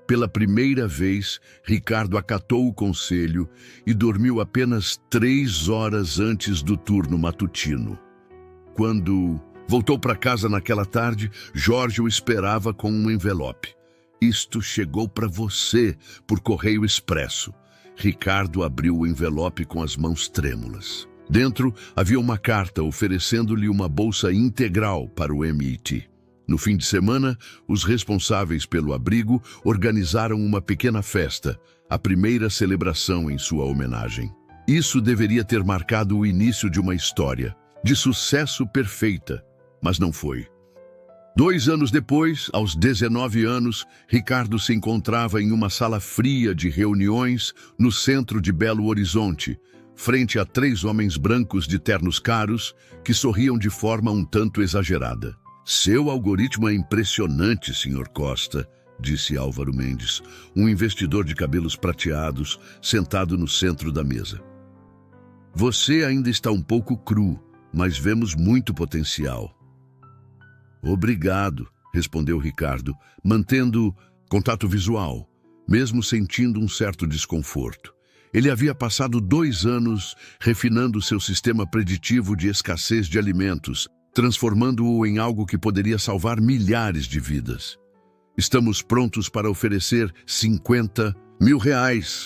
Pela primeira vez, Ricardo acatou o conselho e dormiu apenas 3 horas antes do turno matutino. Quando voltou para casa naquela tarde, Jorge o esperava com um envelope. "Isto chegou para você por correio expresso." Ricardo abriu o envelope com as mãos trêmulas. Dentro havia uma carta oferecendo-lhe uma bolsa integral para o MIT. No fim de semana, os responsáveis pelo abrigo organizaram uma pequena festa, a primeira celebração em sua homenagem. Isso deveria ter marcado o início de uma história, de sucesso perfeita, mas não foi. 2 anos depois, aos 19 anos, Ricardo se encontrava em uma sala fria de reuniões no centro de Belo Horizonte, frente a 3 homens brancos de ternos caros que sorriam de forma um tanto exagerada. "Seu algoritmo é impressionante, Sr. Costa", disse Álvaro Mendes, um investidor de cabelos prateados, sentado no centro da mesa. "Você ainda está um pouco cru, mas vemos muito potencial." "Obrigado", respondeu Ricardo, mantendo contato visual, mesmo sentindo um certo desconforto. Ele havia passado 2 anos refinando seu sistema preditivo de escassez de alimentos, transformando-o em algo que poderia salvar milhares de vidas. "Estamos prontos para oferecer R$50 mil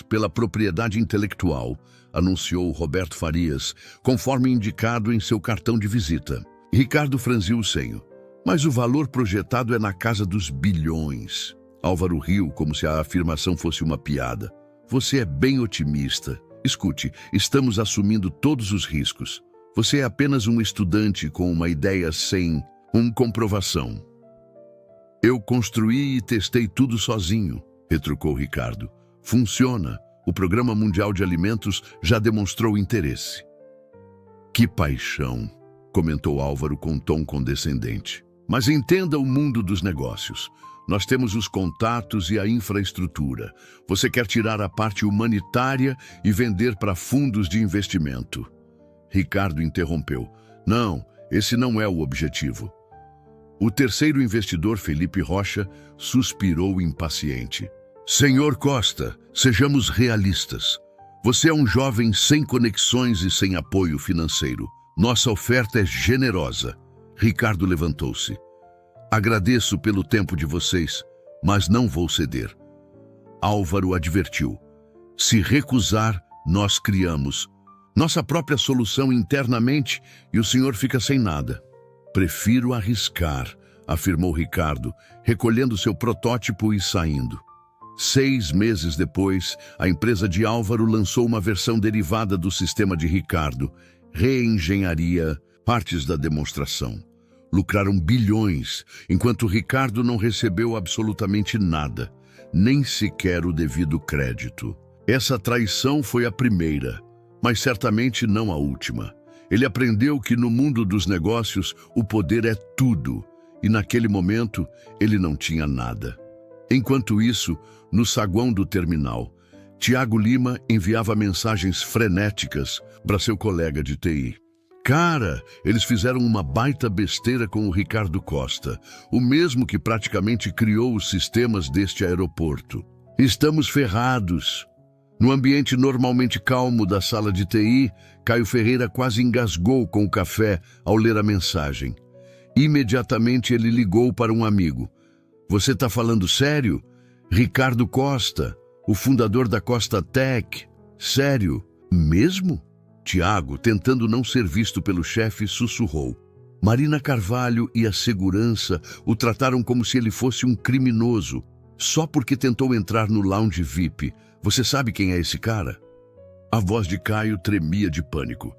pela propriedade intelectual", anunciou Roberto Farias, conforme indicado em seu cartão de visita. Ricardo franziu o senho. "Mas o valor projetado é na casa dos bilhões." Álvaro riu como se a afirmação fosse uma piada. Você é bem otimista. Escute, estamos assumindo todos os riscos. Você é apenas um estudante com uma ideia sem comprovação. Eu construí e testei tudo sozinho, retrucou Ricardo. Funciona. O Programa Mundial de Alimentos já demonstrou interesse. Que paixão, comentou Álvaro com tom condescendente. Mas entenda o mundo dos negócios. Nós temos os contatos e a infraestrutura. Você quer tirar a parte humanitária e vender para fundos de investimento. Ricardo interrompeu. Não, esse não é o objetivo. O terceiro investidor, Felipe Rocha, suspirou impaciente. Senhor Costa, sejamos realistas. Você é um jovem sem conexões e sem apoio financeiro. Nossa oferta é generosa. Ricardo levantou-se. Agradeço pelo tempo de vocês, mas não vou ceder. Álvaro advertiu. Se recusar, nós criamos nossa própria solução internamente e o senhor fica sem nada. Prefiro arriscar, afirmou Ricardo, recolhendo seu protótipo e saindo. 6 meses depois, a empresa de Álvaro lançou uma versão derivada do sistema de Ricardo, reengenharia partes da demonstração. Lucraram bilhões, enquanto Ricardo não recebeu absolutamente nada, nem sequer o devido crédito. Essa traição foi a primeira, mas certamente não a última. Ele aprendeu que no mundo dos negócios o poder é tudo, e naquele momento ele não tinha nada. Enquanto isso, no saguão do terminal, Tiago Lima enviava mensagens frenéticas para seu colega de TI. Cara, eles fizeram uma baita besteira com o Ricardo Costa, o mesmo que praticamente criou os sistemas deste aeroporto. Estamos ferrados. No ambiente normalmente calmo da sala de TI, Caio Ferreira quase engasgou com o café ao ler a mensagem. Imediatamente ele ligou para um amigo. Você está falando sério? Ricardo Costa, o fundador da Costa Tech. Sério? Mesmo? Tiago, tentando não ser visto pelo chefe, sussurrou. Marina Carvalho e a segurança o trataram como se ele fosse um criminoso, só porque tentou entrar no lounge VIP. Você sabe quem é esse cara? A voz de Caio tremia de pânico.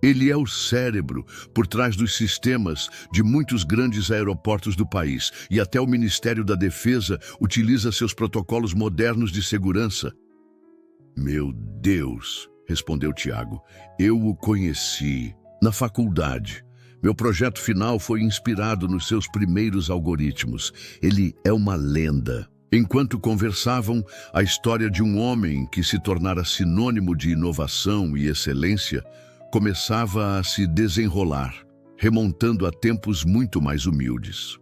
Ele é o cérebro por trás dos sistemas de muitos grandes aeroportos do país e até o Ministério da Defesa utiliza seus protocolos modernos de segurança. Meu Deus, respondeu Tiago. Eu o conheci na faculdade. Meu projeto final foi inspirado nos seus primeiros algoritmos. Ele é uma lenda. Enquanto conversavam, a história de um homem que se tornara sinônimo de inovação e excelência começava a se desenrolar, remontando a tempos muito mais humildes.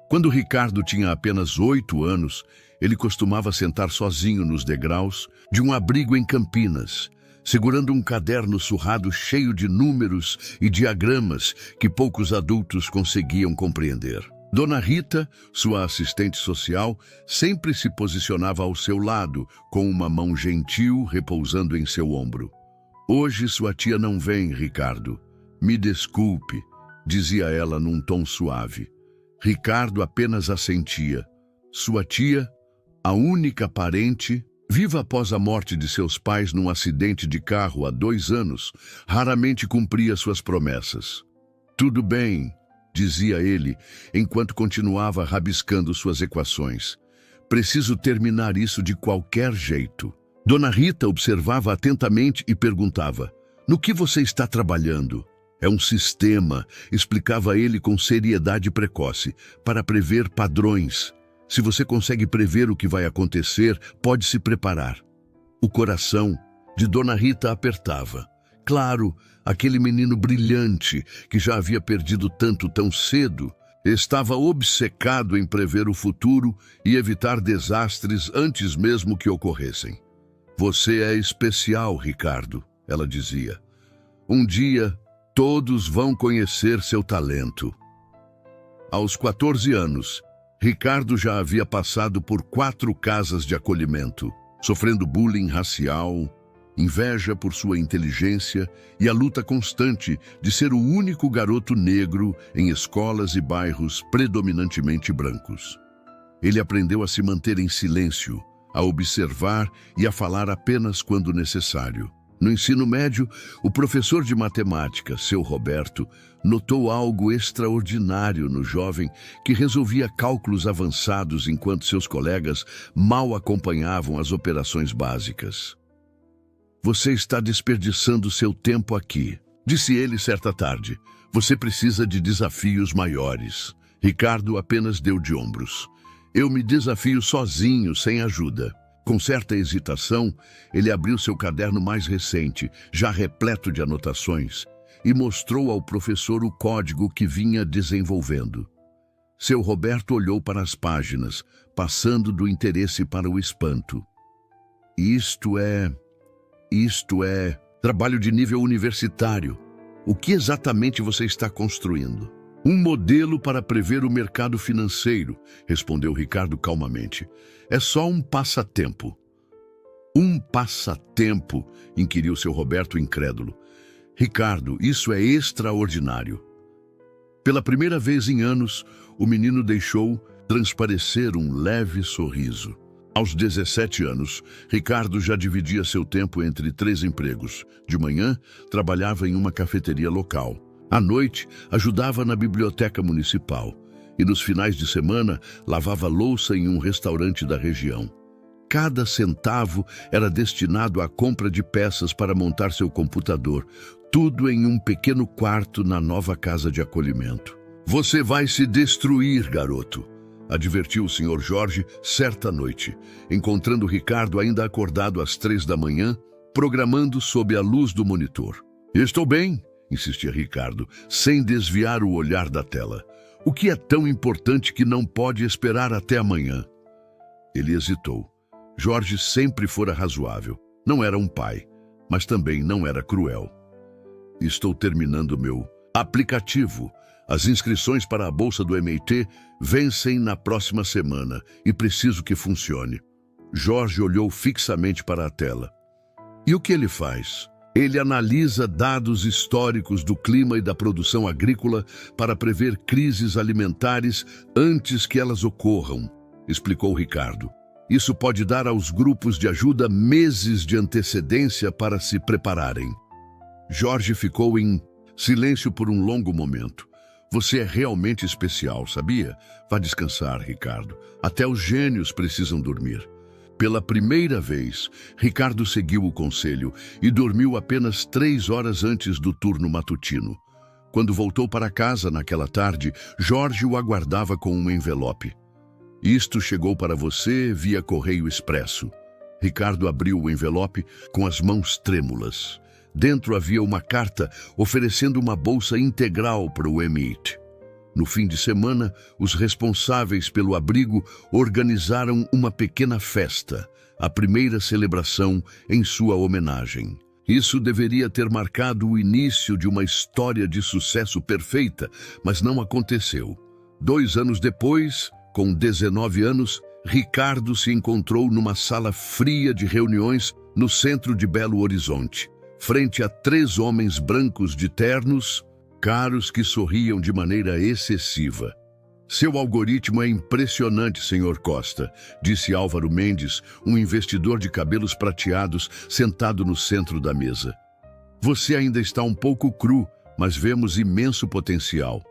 Quando Ricardo tinha apenas 8 anos, ele costumava sentar sozinho nos degraus de um abrigo em Campinas, segurando um caderno surrado cheio de números e diagramas que poucos adultos conseguiam compreender. Dona Rita, sua assistente social, sempre se posicionava ao seu lado, com uma mão gentil repousando em seu ombro. Hoje sua tia não vem, Ricardo. Me desculpe, dizia ela num tom suave. Ricardo apenas assentia. Sua tia, a única parente, viva após a morte de seus pais num acidente de carro há 2 anos, raramente cumpria suas promessas. Tudo bem, dizia ele, enquanto continuava rabiscando suas equações. Preciso terminar isso de qualquer jeito. Dona Rita observava atentamente e perguntava, no que você está trabalhando? É um sistema, explicava ele com seriedade precoce, para prever padrões. Se você consegue prever o que vai acontecer, pode se preparar. O coração de Dona Rita apertava. Claro, aquele menino brilhante, que já havia perdido tanto tão cedo, estava obcecado em prever o futuro e evitar desastres antes mesmo que ocorressem. Você é especial, Ricardo, ela dizia. Um dia, todos vão conhecer seu talento. Aos 14 anos, Ricardo já havia passado por 4 casas de acolhimento, sofrendo bullying racial, inveja por sua inteligência e a luta constante de ser o único garoto negro em escolas e bairros predominantemente brancos. Ele aprendeu a se manter em silêncio, a observar e a falar apenas quando necessário. No ensino médio, o professor de matemática, seu Roberto, notou algo extraordinário no jovem que resolvia cálculos avançados enquanto seus colegas mal acompanhavam as operações básicas. "Você está desperdiçando seu tempo aqui", disse ele certa tarde. "Você precisa de desafios maiores." Ricardo apenas deu de ombros. "Eu me desafio sozinho, sem ajuda." Com certa hesitação, ele abriu seu caderno mais recente, já repleto de anotações, e mostrou ao professor o código que vinha desenvolvendo. Seu Roberto olhou para as páginas, passando do interesse para o espanto. Isto é trabalho de nível universitário. O que exatamente você está construindo?" "Um modelo para prever o mercado financeiro", respondeu Ricardo calmamente. "É só um passatempo." "Um passatempo?", inquiriu seu Roberto incrédulo. "Ricardo, isso é extraordinário." Pela primeira vez em anos, o menino deixou transparecer um leve sorriso. Aos 17 anos, Ricardo já dividia seu tempo entre 3 empregos. De manhã, trabalhava em uma cafeteria local. À noite, ajudava na biblioteca municipal. E nos finais de semana, lavava louça em um restaurante da região. Cada centavo era destinado à compra de peças para montar seu computador, tudo em um pequeno quarto na nova casa de acolhimento. "Você vai se destruir, garoto", advertiu o Sr. Jorge certa noite, encontrando Ricardo ainda acordado às 3 da manhã, programando sob a luz do monitor. "Estou bem", insistia Ricardo, sem desviar o olhar da tela. "O que é tão importante que não pode esperar até amanhã?" Ele hesitou. Jorge sempre fora razoável. Não era um pai, mas também não era cruel. "Estou terminando meu aplicativo. As inscrições para a bolsa do MIT vencem na próxima semana e preciso que funcione." Jorge olhou fixamente para a tela. "E o que ele faz?" "Ele analisa dados históricos do clima e da produção agrícola para prever crises alimentares antes que elas ocorram", explicou Ricardo. "Isso pode dar aos grupos de ajuda meses de antecedência para se prepararem." Jorge ficou em silêncio por um longo momento. "Você é realmente especial, sabia? Vá descansar, Ricardo. Até os gênios precisam dormir." Pela primeira vez, Ricardo seguiu o conselho e dormiu apenas 3 horas antes do turno matutino. Quando voltou para casa naquela tarde, Jorge o aguardava com um envelope. "Isto chegou para você via correio expresso." Ricardo abriu o envelope com as mãos trêmulas. Dentro havia uma carta oferecendo uma bolsa integral para o MIT. No fim de semana, os responsáveis pelo abrigo organizaram uma pequena festa, a primeira celebração em sua homenagem. Isso deveria ter marcado o início de uma história de sucesso perfeita, mas não aconteceu. 2 anos depois, com 19 anos, Ricardo se encontrou numa sala fria de reuniões no centro de Belo Horizonte, frente a 3 homens brancos de ternos, caros que sorriam de maneira excessiva. "Seu algoritmo é impressionante, Sr. Costa", disse Álvaro Mendes, um investidor de cabelos prateados sentado no centro da mesa. "Você ainda está um pouco cru, mas vemos imenso potencial."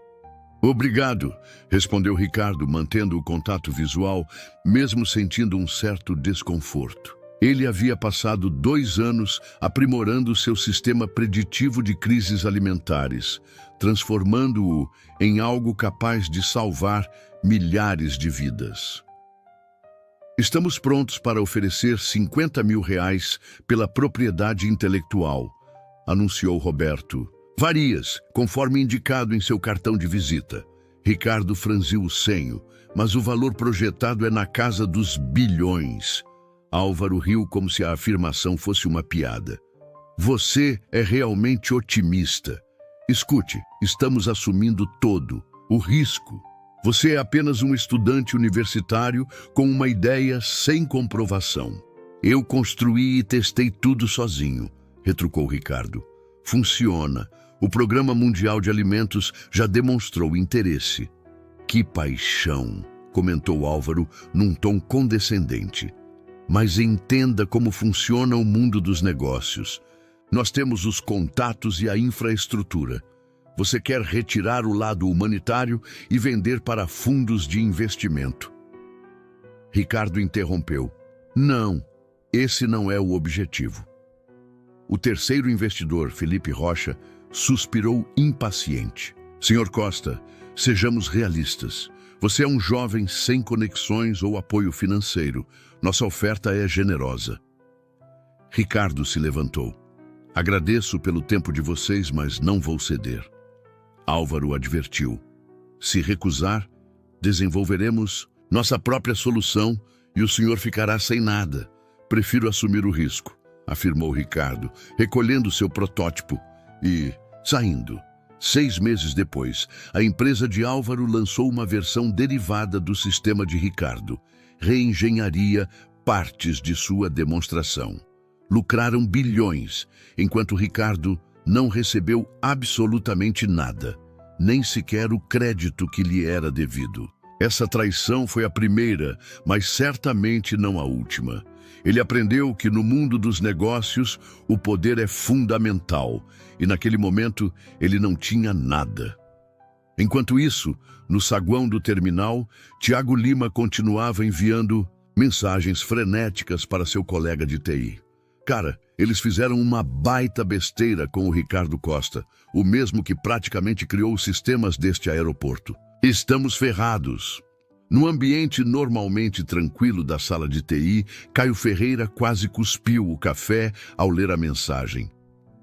"Obrigado", respondeu Ricardo, mantendo o contato visual, mesmo sentindo um certo desconforto. Ele havia passado 2 anos aprimorando seu sistema preditivo de crises alimentares, transformando-o em algo capaz de salvar milhares de vidas. "Estamos prontos para oferecer R$50 mil pela propriedade intelectual", anunciou Roberto. "Varias, conforme indicado em seu cartão de visita." Ricardo franziu o senho, "mas o valor projetado é na casa dos bilhões." Álvaro riu como se a afirmação fosse uma piada. "Você é realmente otimista. Escute, estamos assumindo todo o risco. Você é apenas um estudante universitário com uma ideia sem comprovação." "Eu construí e testei tudo sozinho", retrucou Ricardo. "Funciona. O Programa Mundial de Alimentos já demonstrou interesse." "Que paixão!" comentou Álvaro num tom condescendente. Mas entenda como funciona o mundo dos negócios. Nós temos os contatos e a infraestrutura. Você quer retirar o lado humanitário e vender para fundos de investimento. Ricardo interrompeu. Não, esse não é o objetivo. O terceiro investidor, Felipe Rocha, suspirou impaciente. Senhor Costa, sejamos realistas. Você é um jovem sem conexões ou apoio financeiro. Nossa oferta é generosa. Ricardo se levantou. Agradeço pelo tempo de vocês, mas não vou ceder. Álvaro advertiu. Se recusar, desenvolveremos nossa própria solução e o senhor ficará sem nada. Prefiro assumir o risco, afirmou Ricardo, recolhendo seu protótipo e saindo. 6 meses depois, a empresa de Álvaro lançou uma versão derivada do sistema de Ricardo. Reengenharia partes de sua demonstração. Lucraram bilhões, enquanto Ricardo não recebeu absolutamente nada, nem sequer o crédito que lhe era devido. Essa traição foi a primeira, mas certamente não a última. Ele aprendeu que no mundo dos negócios o poder é fundamental, e naquele momento ele não tinha nada. Enquanto isso, no saguão do terminal, Tiago Lima continuava enviando mensagens frenéticas para seu colega de TI. Cara, eles fizeram uma baita besteira com o Ricardo Costa, o mesmo que praticamente criou os sistemas deste aeroporto. Estamos ferrados. No ambiente normalmente tranquilo da sala de TI, Caio Ferreira quase cuspiu o café ao ler a mensagem.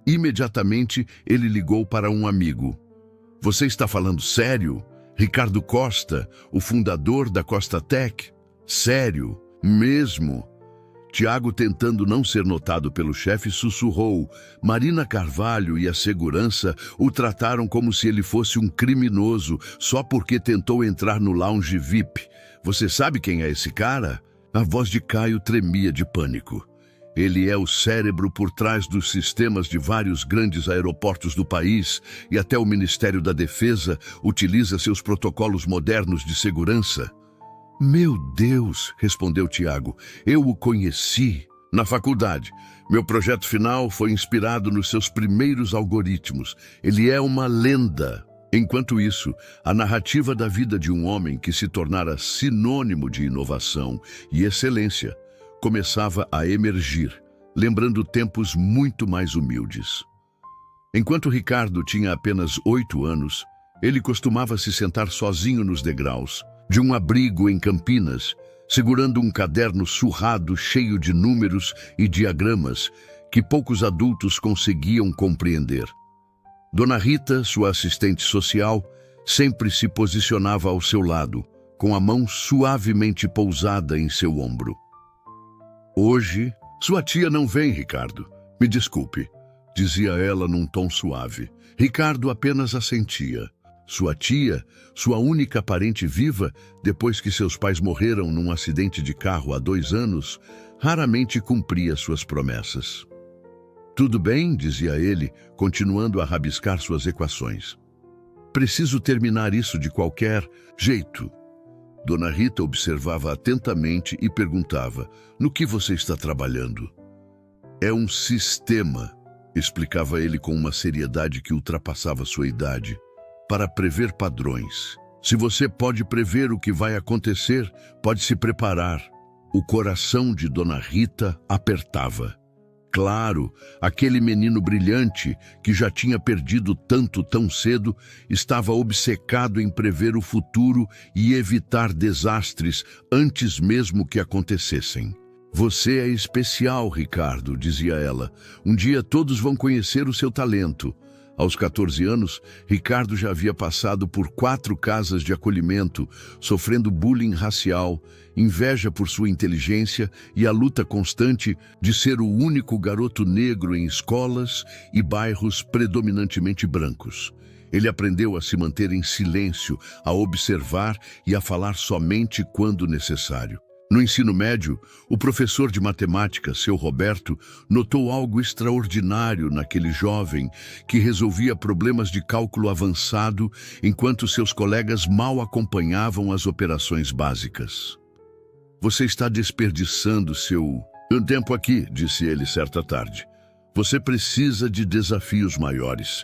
Imediatamente, ele ligou para um amigo. Você está falando sério? Ricardo Costa, o fundador da Costa Tech? Sério? Mesmo? Tiago, tentando não ser notado pelo chefe, sussurrou. Marina Carvalho e a segurança o trataram como se ele fosse um criminoso só porque tentou entrar no lounge VIP. Você sabe quem é esse cara? A voz de Caio tremia de pânico. Ele é o cérebro por trás dos sistemas de vários grandes aeroportos do país e até o Ministério da Defesa utiliza seus protocolos modernos de segurança. Meu Deus, respondeu Tiago, eu o conheci na faculdade. Meu projeto final foi inspirado nos seus primeiros algoritmos. Ele é uma lenda. Enquanto isso, a narrativa da vida de um homem que se tornara sinônimo de inovação e excelência começava a emergir, lembrando tempos muito mais humildes. Enquanto Ricardo tinha apenas 8 anos, ele costumava se sentar sozinho nos degraus de um abrigo em Campinas, segurando um caderno surrado cheio de números e diagramas que poucos adultos conseguiam compreender. Dona Rita, sua assistente social, sempre se posicionava ao seu lado, com a mão suavemente pousada em seu ombro. Hoje, sua tia não vem, Ricardo. Me desculpe, dizia ela num tom suave. Ricardo apenas assentia. Sua tia, sua única parente viva, depois que seus pais morreram num acidente de carro há 2 anos, raramente cumpria suas promessas. Tudo bem, dizia ele, continuando a rabiscar suas equações. Preciso terminar isso de qualquer jeito. Dona Rita observava atentamente e perguntava, no que você está trabalhando? É um sistema, explicava ele com uma seriedade que ultrapassava sua idade. Para prever padrões. Se você pode prever o que vai acontecer, pode se preparar. O coração de Dona Rita apertava. Claro, aquele menino brilhante, que já tinha perdido tanto tão cedo, estava obcecado em prever o futuro e evitar desastres antes mesmo que acontecessem. Você é especial, Ricardo, dizia ela. Um dia todos vão conhecer o seu talento. Aos 14 anos, Ricardo já havia passado por 4 casas de acolhimento, sofrendo bullying racial, inveja por sua inteligência e a luta constante de ser o único garoto negro em escolas e bairros predominantemente brancos. Ele aprendeu a se manter em silêncio, a observar e a falar somente quando necessário. No ensino médio, o professor de matemática, seu Roberto, notou algo extraordinário naquele jovem que resolvia problemas de cálculo avançado enquanto seus colegas mal acompanhavam as operações básicas. Você está desperdiçando seu tempo aqui, disse ele certa tarde. Você precisa de desafios maiores.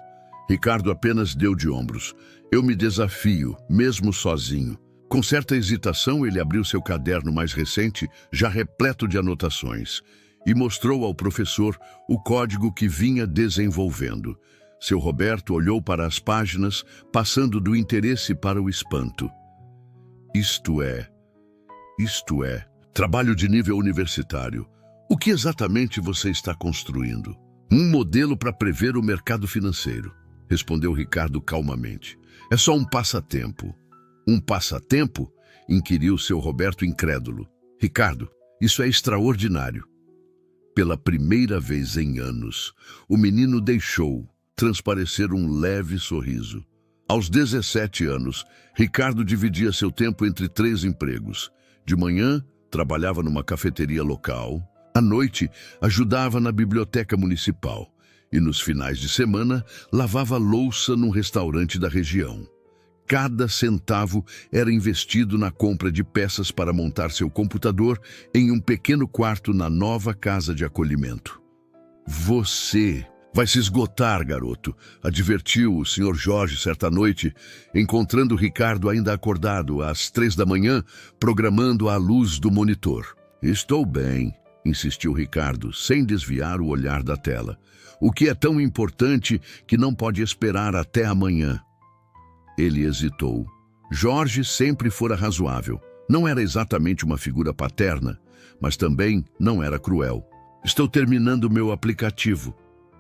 Ricardo apenas deu de ombros. Eu me desafio, mesmo sozinho. Com certa hesitação, ele abriu seu caderno mais recente, já repleto de anotações, e mostrou ao professor o código que vinha desenvolvendo. Seu Roberto olhou para as páginas, passando do interesse para o espanto. Isto é, trabalho de nível universitário. O que exatamente você está construindo? Um modelo para prever o mercado financeiro, respondeu Ricardo calmamente. É só um passatempo. Um passatempo? Inquiriu seu Roberto incrédulo. Ricardo, isso é extraordinário. Pela primeira vez em anos, o menino deixou transparecer um leve sorriso. Aos 17 anos, Ricardo dividia seu tempo entre 3 empregos. De manhã, trabalhava numa cafeteria local. À noite, ajudava na biblioteca municipal. E nos finais de semana, lavava louça num restaurante da região. Cada centavo era investido na compra de peças para montar seu computador em um pequeno quarto na nova casa de acolhimento. Você vai se esgotar, garoto, advertiu o Sr. Jorge certa noite, encontrando Ricardo ainda acordado às 3 da manhã, programando à luz do monitor. Estou bem, insistiu Ricardo, sem desviar o olhar da tela. O que é tão importante que não pode esperar até amanhã? Ele hesitou. Jorge sempre fora razoável. Não era exatamente uma figura paterna, mas também não era cruel. Estou terminando meu aplicativo.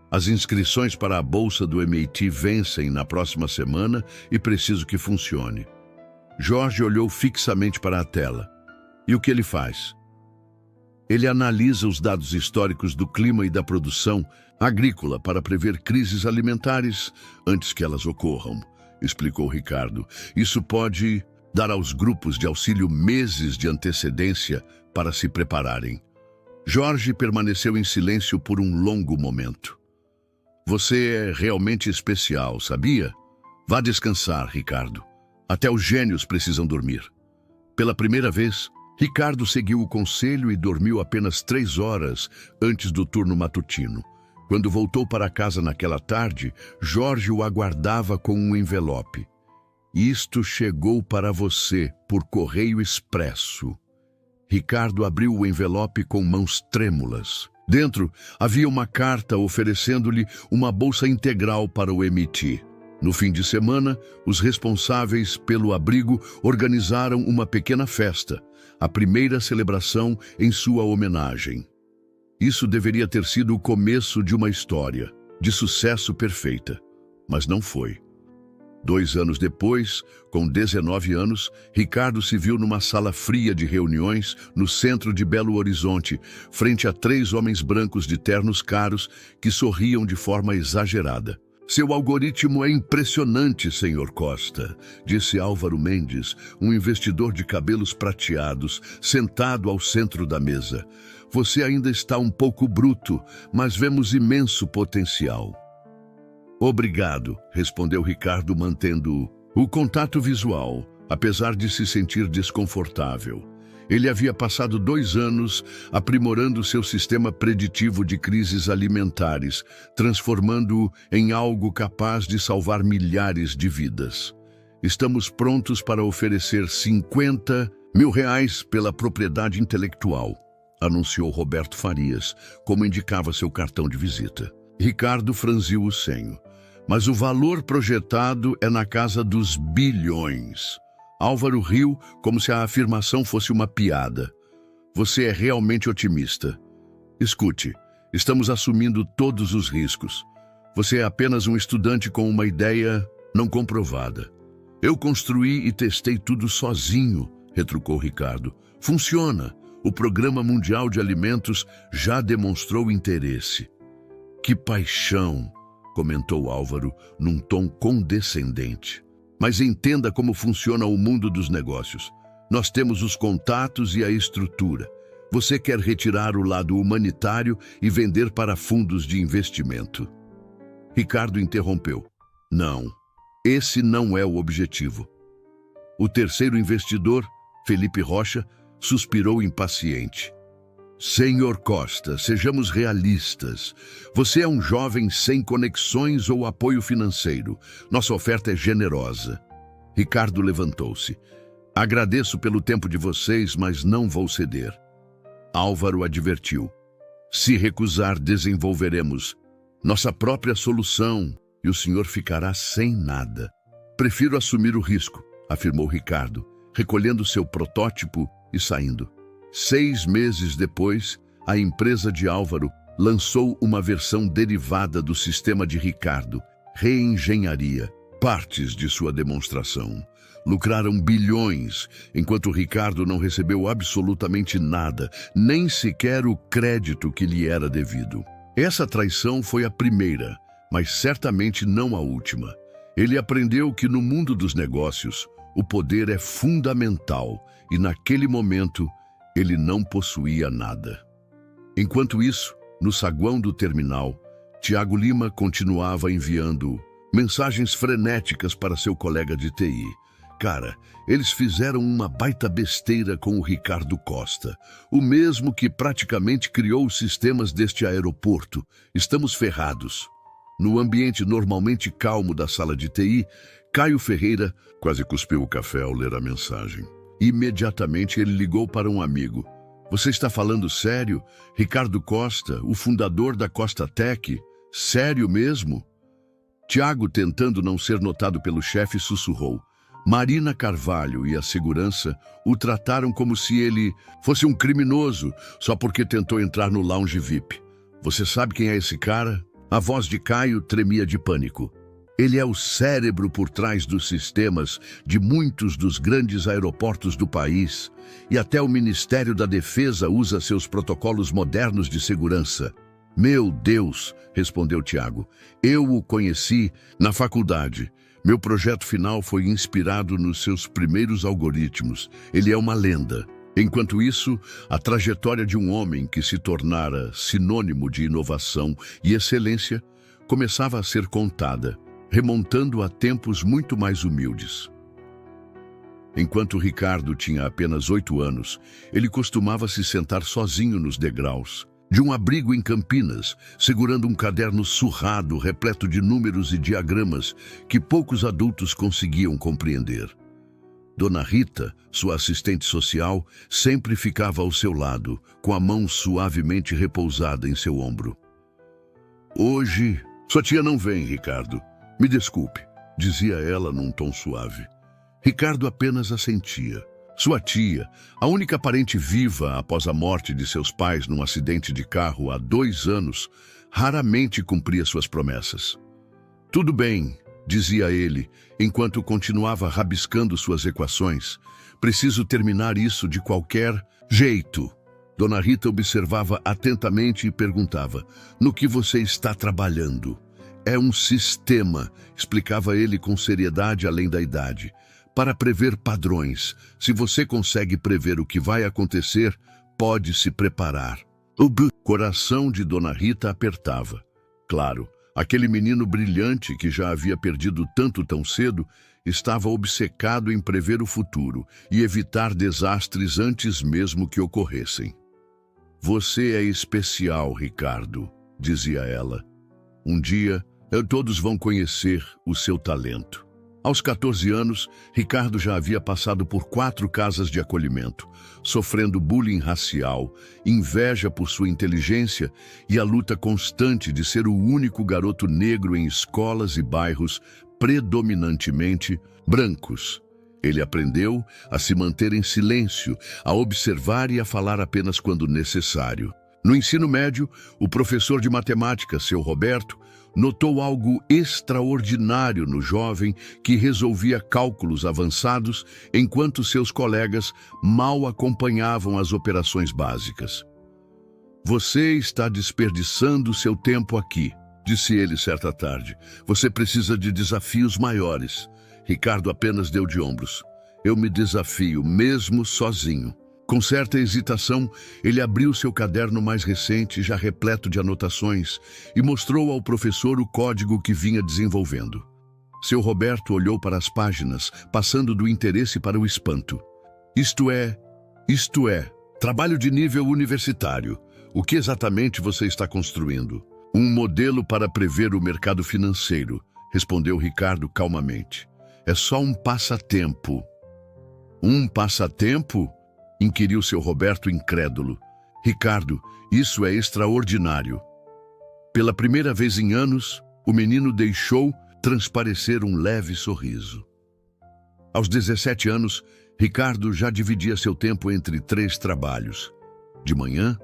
As inscrições para a bolsa do MIT vencem na próxima semana e preciso que funcione. Jorge olhou fixamente para a tela. E o que ele faz? Ele analisa os dados históricos do clima e da produção agrícola para prever crises alimentares antes que elas ocorram, explicou Ricardo. Isso pode dar aos grupos de auxílio meses de antecedência para se prepararem. Jorge permaneceu em silêncio por um longo momento. Você é realmente especial, sabia? Vá descansar, Ricardo. Até os gênios precisam dormir. Pela primeira vez, Ricardo seguiu o conselho e dormiu apenas 3 horas antes do turno matutino. Quando voltou para casa naquela tarde, Jorge o aguardava com um envelope. Isto chegou para você por correio expresso. Ricardo abriu o envelope com mãos trêmulas. Dentro havia uma carta oferecendo-lhe uma bolsa integral para o MIT. No fim de semana, os responsáveis pelo abrigo organizaram uma pequena festa, a primeira celebração em sua homenagem. Isso deveria ter sido o começo de uma história, de sucesso perfeita, mas não foi. 2 anos depois, com 19 anos, Ricardo se viu numa sala fria de reuniões no centro de Belo Horizonte, frente a 3 homens brancos de ternos caros que sorriam de forma exagerada. Seu algoritmo é impressionante, Sr. Costa, disse Álvaro Mendes, um investidor de cabelos prateados, sentado ao centro da mesa. Você ainda está um pouco bruto, mas vemos imenso potencial. Obrigado, respondeu Ricardo, mantendo o contato visual, apesar de se sentir desconfortável. Ele havia passado 2 anos aprimorando seu sistema preditivo de crises alimentares, transformando-o em algo capaz de salvar milhares de vidas. Estamos prontos para oferecer R$50 mil pela propriedade intelectual, anunciou Roberto Farias, como indicava seu cartão de visita. Ricardo franziu o senho. Mas o valor projetado é na casa dos bilhões. Álvaro riu como se a afirmação fosse uma piada. Você é realmente otimista. Escute, estamos assumindo todos os riscos. Você é apenas um estudante com uma ideia não comprovada. Eu construí e testei tudo sozinho, retrucou Ricardo. Funciona. O Programa Mundial de Alimentos já demonstrou interesse. Que paixão, comentou Álvaro num tom condescendente. Mas entenda como funciona o mundo dos negócios. Nós temos os contatos e a estrutura. Você quer retirar o lado humanitário e vender para fundos de investimento. Ricardo interrompeu. Não, esse não é o objetivo. O terceiro investidor, Felipe Rocha, suspirou impaciente. Senhor Costa, sejamos realistas. Você é um jovem sem conexões ou apoio financeiro. Nossa oferta é generosa. Ricardo levantou-se. Agradeço pelo tempo de vocês, mas não vou ceder. Álvaro advertiu. Se recusar, desenvolveremos nossa própria solução e o senhor ficará sem nada. Prefiro assumir o risco, afirmou Ricardo, recolhendo seu protótipo e saindo. 6 meses depois, a empresa de Álvaro lançou uma versão derivada do sistema de Ricardo, Reengenharia, partes de sua demonstração. Lucraram bilhões, enquanto Ricardo não recebeu absolutamente nada, nem sequer o crédito que lhe era devido. Essa traição foi a primeira, mas certamente não a última. Ele aprendeu que no mundo dos negócios, o poder é fundamental e naquele momento ele não possuía nada. Enquanto isso, no saguão do terminal, Tiago Lima continuava enviando mensagens frenéticas para seu colega de TI. Cara, eles fizeram uma baita besteira com o Ricardo Costa, o mesmo que praticamente criou os sistemas deste aeroporto. Estamos ferrados. No ambiente normalmente calmo da sala de TI, Caio Ferreira quase cuspiu o café ao ler a mensagem. Imediatamente ele ligou para um amigo. Você está falando sério? Ricardo Costa, o fundador da Costa Tech? Sério mesmo? Tiago, tentando não ser notado pelo chefe, sussurrou. Marina Carvalho e a segurança o trataram como se ele fosse um criminoso só porque tentou entrar no lounge VIP. Você sabe quem é esse cara? A voz de Caio tremia de pânico. Ele é o cérebro por trás dos sistemas de muitos dos grandes aeroportos do país e até o Ministério da Defesa usa seus protocolos modernos de segurança. Meu Deus, respondeu Tiago. Eu o conheci na faculdade. Meu projeto final foi inspirado nos seus primeiros algoritmos. Ele é uma lenda. Enquanto isso, a trajetória de um homem que se tornara sinônimo de inovação e excelência começava a ser contada, remontando a tempos muito mais humildes. Enquanto Ricardo tinha apenas 8 anos, ele costumava se sentar sozinho nos degraus de um abrigo em Campinas, segurando um caderno surrado, repleto de números e diagramas que poucos adultos conseguiam compreender. Dona Rita, sua assistente social, sempre ficava ao seu lado, com a mão suavemente repousada em seu ombro. Hoje, sua tia não vem, Ricardo. Me desculpe, dizia ela num tom suave. Ricardo apenas assentia. Sua tia, a única parente viva após a morte de seus pais num acidente de carro há 2 anos, raramente cumpria suas promessas. Tudo bem, dizia ele, enquanto continuava rabiscando suas equações. Preciso terminar isso de qualquer jeito. Dona Rita observava atentamente e perguntava, no que você está trabalhando? É um sistema, explicava ele com seriedade além da idade. Para prever padrões, se você consegue prever o que vai acontecer, pode se preparar. O coração de Dona Rita apertava. Claro, aquele menino brilhante que já havia perdido tanto tão cedo, estava obcecado em prever o futuro e evitar desastres antes mesmo que ocorressem. Você é especial, Ricardo, dizia ela. Um dia, todos vão conhecer o seu talento. Aos 14 anos, Ricardo já havia passado por 4 casas de acolhimento, sofrendo bullying racial, inveja por sua inteligência e a luta constante de ser o único garoto negro em escolas e bairros predominantemente brancos. Ele aprendeu a se manter em silêncio, a observar e a falar apenas quando necessário. No ensino médio, o professor de matemática, seu Roberto, notou algo extraordinário no jovem que resolvia cálculos avançados enquanto seus colegas mal acompanhavam as operações básicas. Você está desperdiçando seu tempo aqui, disse ele certa tarde. Você precisa de desafios maiores. Ricardo apenas deu de ombros. Eu me desafio, mesmo sozinho. Com certa hesitação, ele abriu seu caderno mais recente, já repleto de anotações, e mostrou ao professor o código que vinha desenvolvendo. Seu Roberto olhou para as páginas, passando do interesse para o espanto. Isto é, trabalho de nível universitário. O que exatamente você está construindo? Um modelo para prever o mercado financeiro, respondeu Ricardo calmamente. É só um passatempo. Um passatempo? Inquiriu seu Roberto incrédulo. Ricardo, isso é extraordinário. Pela primeira vez em anos, o menino deixou transparecer um leve sorriso. Aos 17 anos, Ricardo já dividia seu tempo entre 3 trabalhos. De manhã,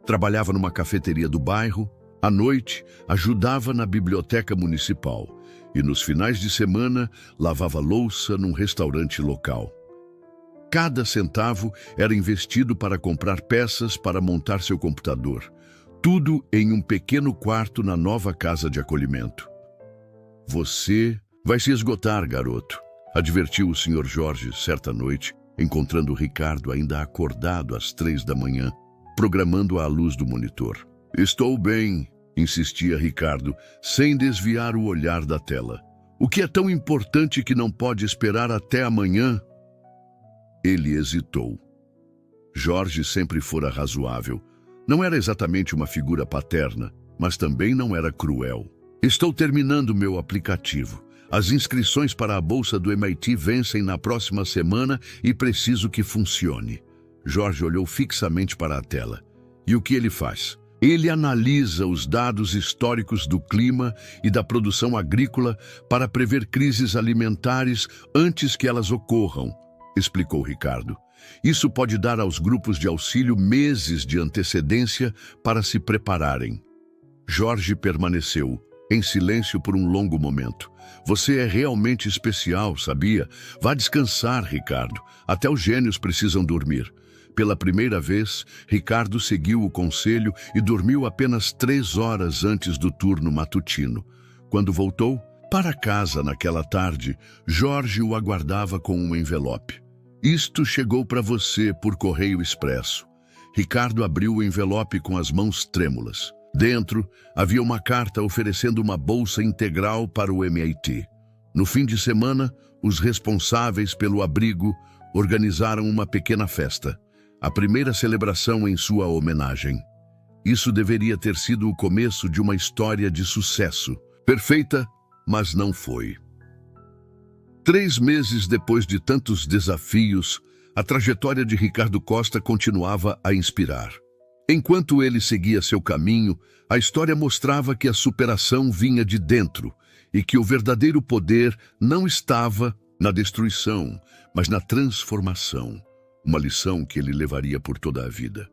trabalhava numa cafeteria do bairro, à noite, ajudava na biblioteca municipal e nos finais de semana, lavava louça num restaurante local. Cada centavo era investido para comprar peças para montar seu computador. Tudo em um pequeno quarto na nova casa de acolhimento. Você vai se esgotar, garoto, advertiu o Sr. Jorge certa noite, encontrando Ricardo ainda acordado às 3 da manhã, programando à luz do monitor. Estou bem, insistia Ricardo, sem desviar o olhar da tela. O que é tão importante que não pode esperar até amanhã? Ele hesitou. Jorge sempre fora razoável. Não era exatamente uma figura paterna, mas também não era cruel. Estou terminando meu aplicativo. As inscrições para a bolsa do MIT vencem na próxima semana e preciso que funcione. Jorge olhou fixamente para a tela. E o que ele faz? Ele analisa os dados históricos do clima e da produção agrícola para prever crises alimentares antes que elas ocorram, explicou Ricardo. Isso pode dar aos grupos de auxílio meses de antecedência para se prepararem. Jorge permaneceu em silêncio por um longo momento. Você é realmente especial, sabia? Vá descansar, Ricardo. Até os gênios precisam dormir. Pela primeira vez, Ricardo seguiu o conselho e dormiu apenas 3 horas antes do turno matutino. Quando voltou para casa naquela tarde, Jorge o aguardava com um envelope. Isto chegou para você por correio expresso. Ricardo abriu o envelope com as mãos trêmulas. Dentro, havia uma carta oferecendo uma bolsa integral para o MIT. No fim de semana, os responsáveis pelo abrigo organizaram uma pequena festa. A primeira celebração em sua homenagem. Isso deveria ter sido o começo de uma história de sucesso. Perfeita, mas não foi. 3 meses depois de tantos desafios, a trajetória de Ricardo Costa continuava a inspirar. Enquanto ele seguia seu caminho, a história mostrava que a superação vinha de dentro e que o verdadeiro poder não estava na destruição, mas na transformação. Uma lição que ele levaria por toda a vida.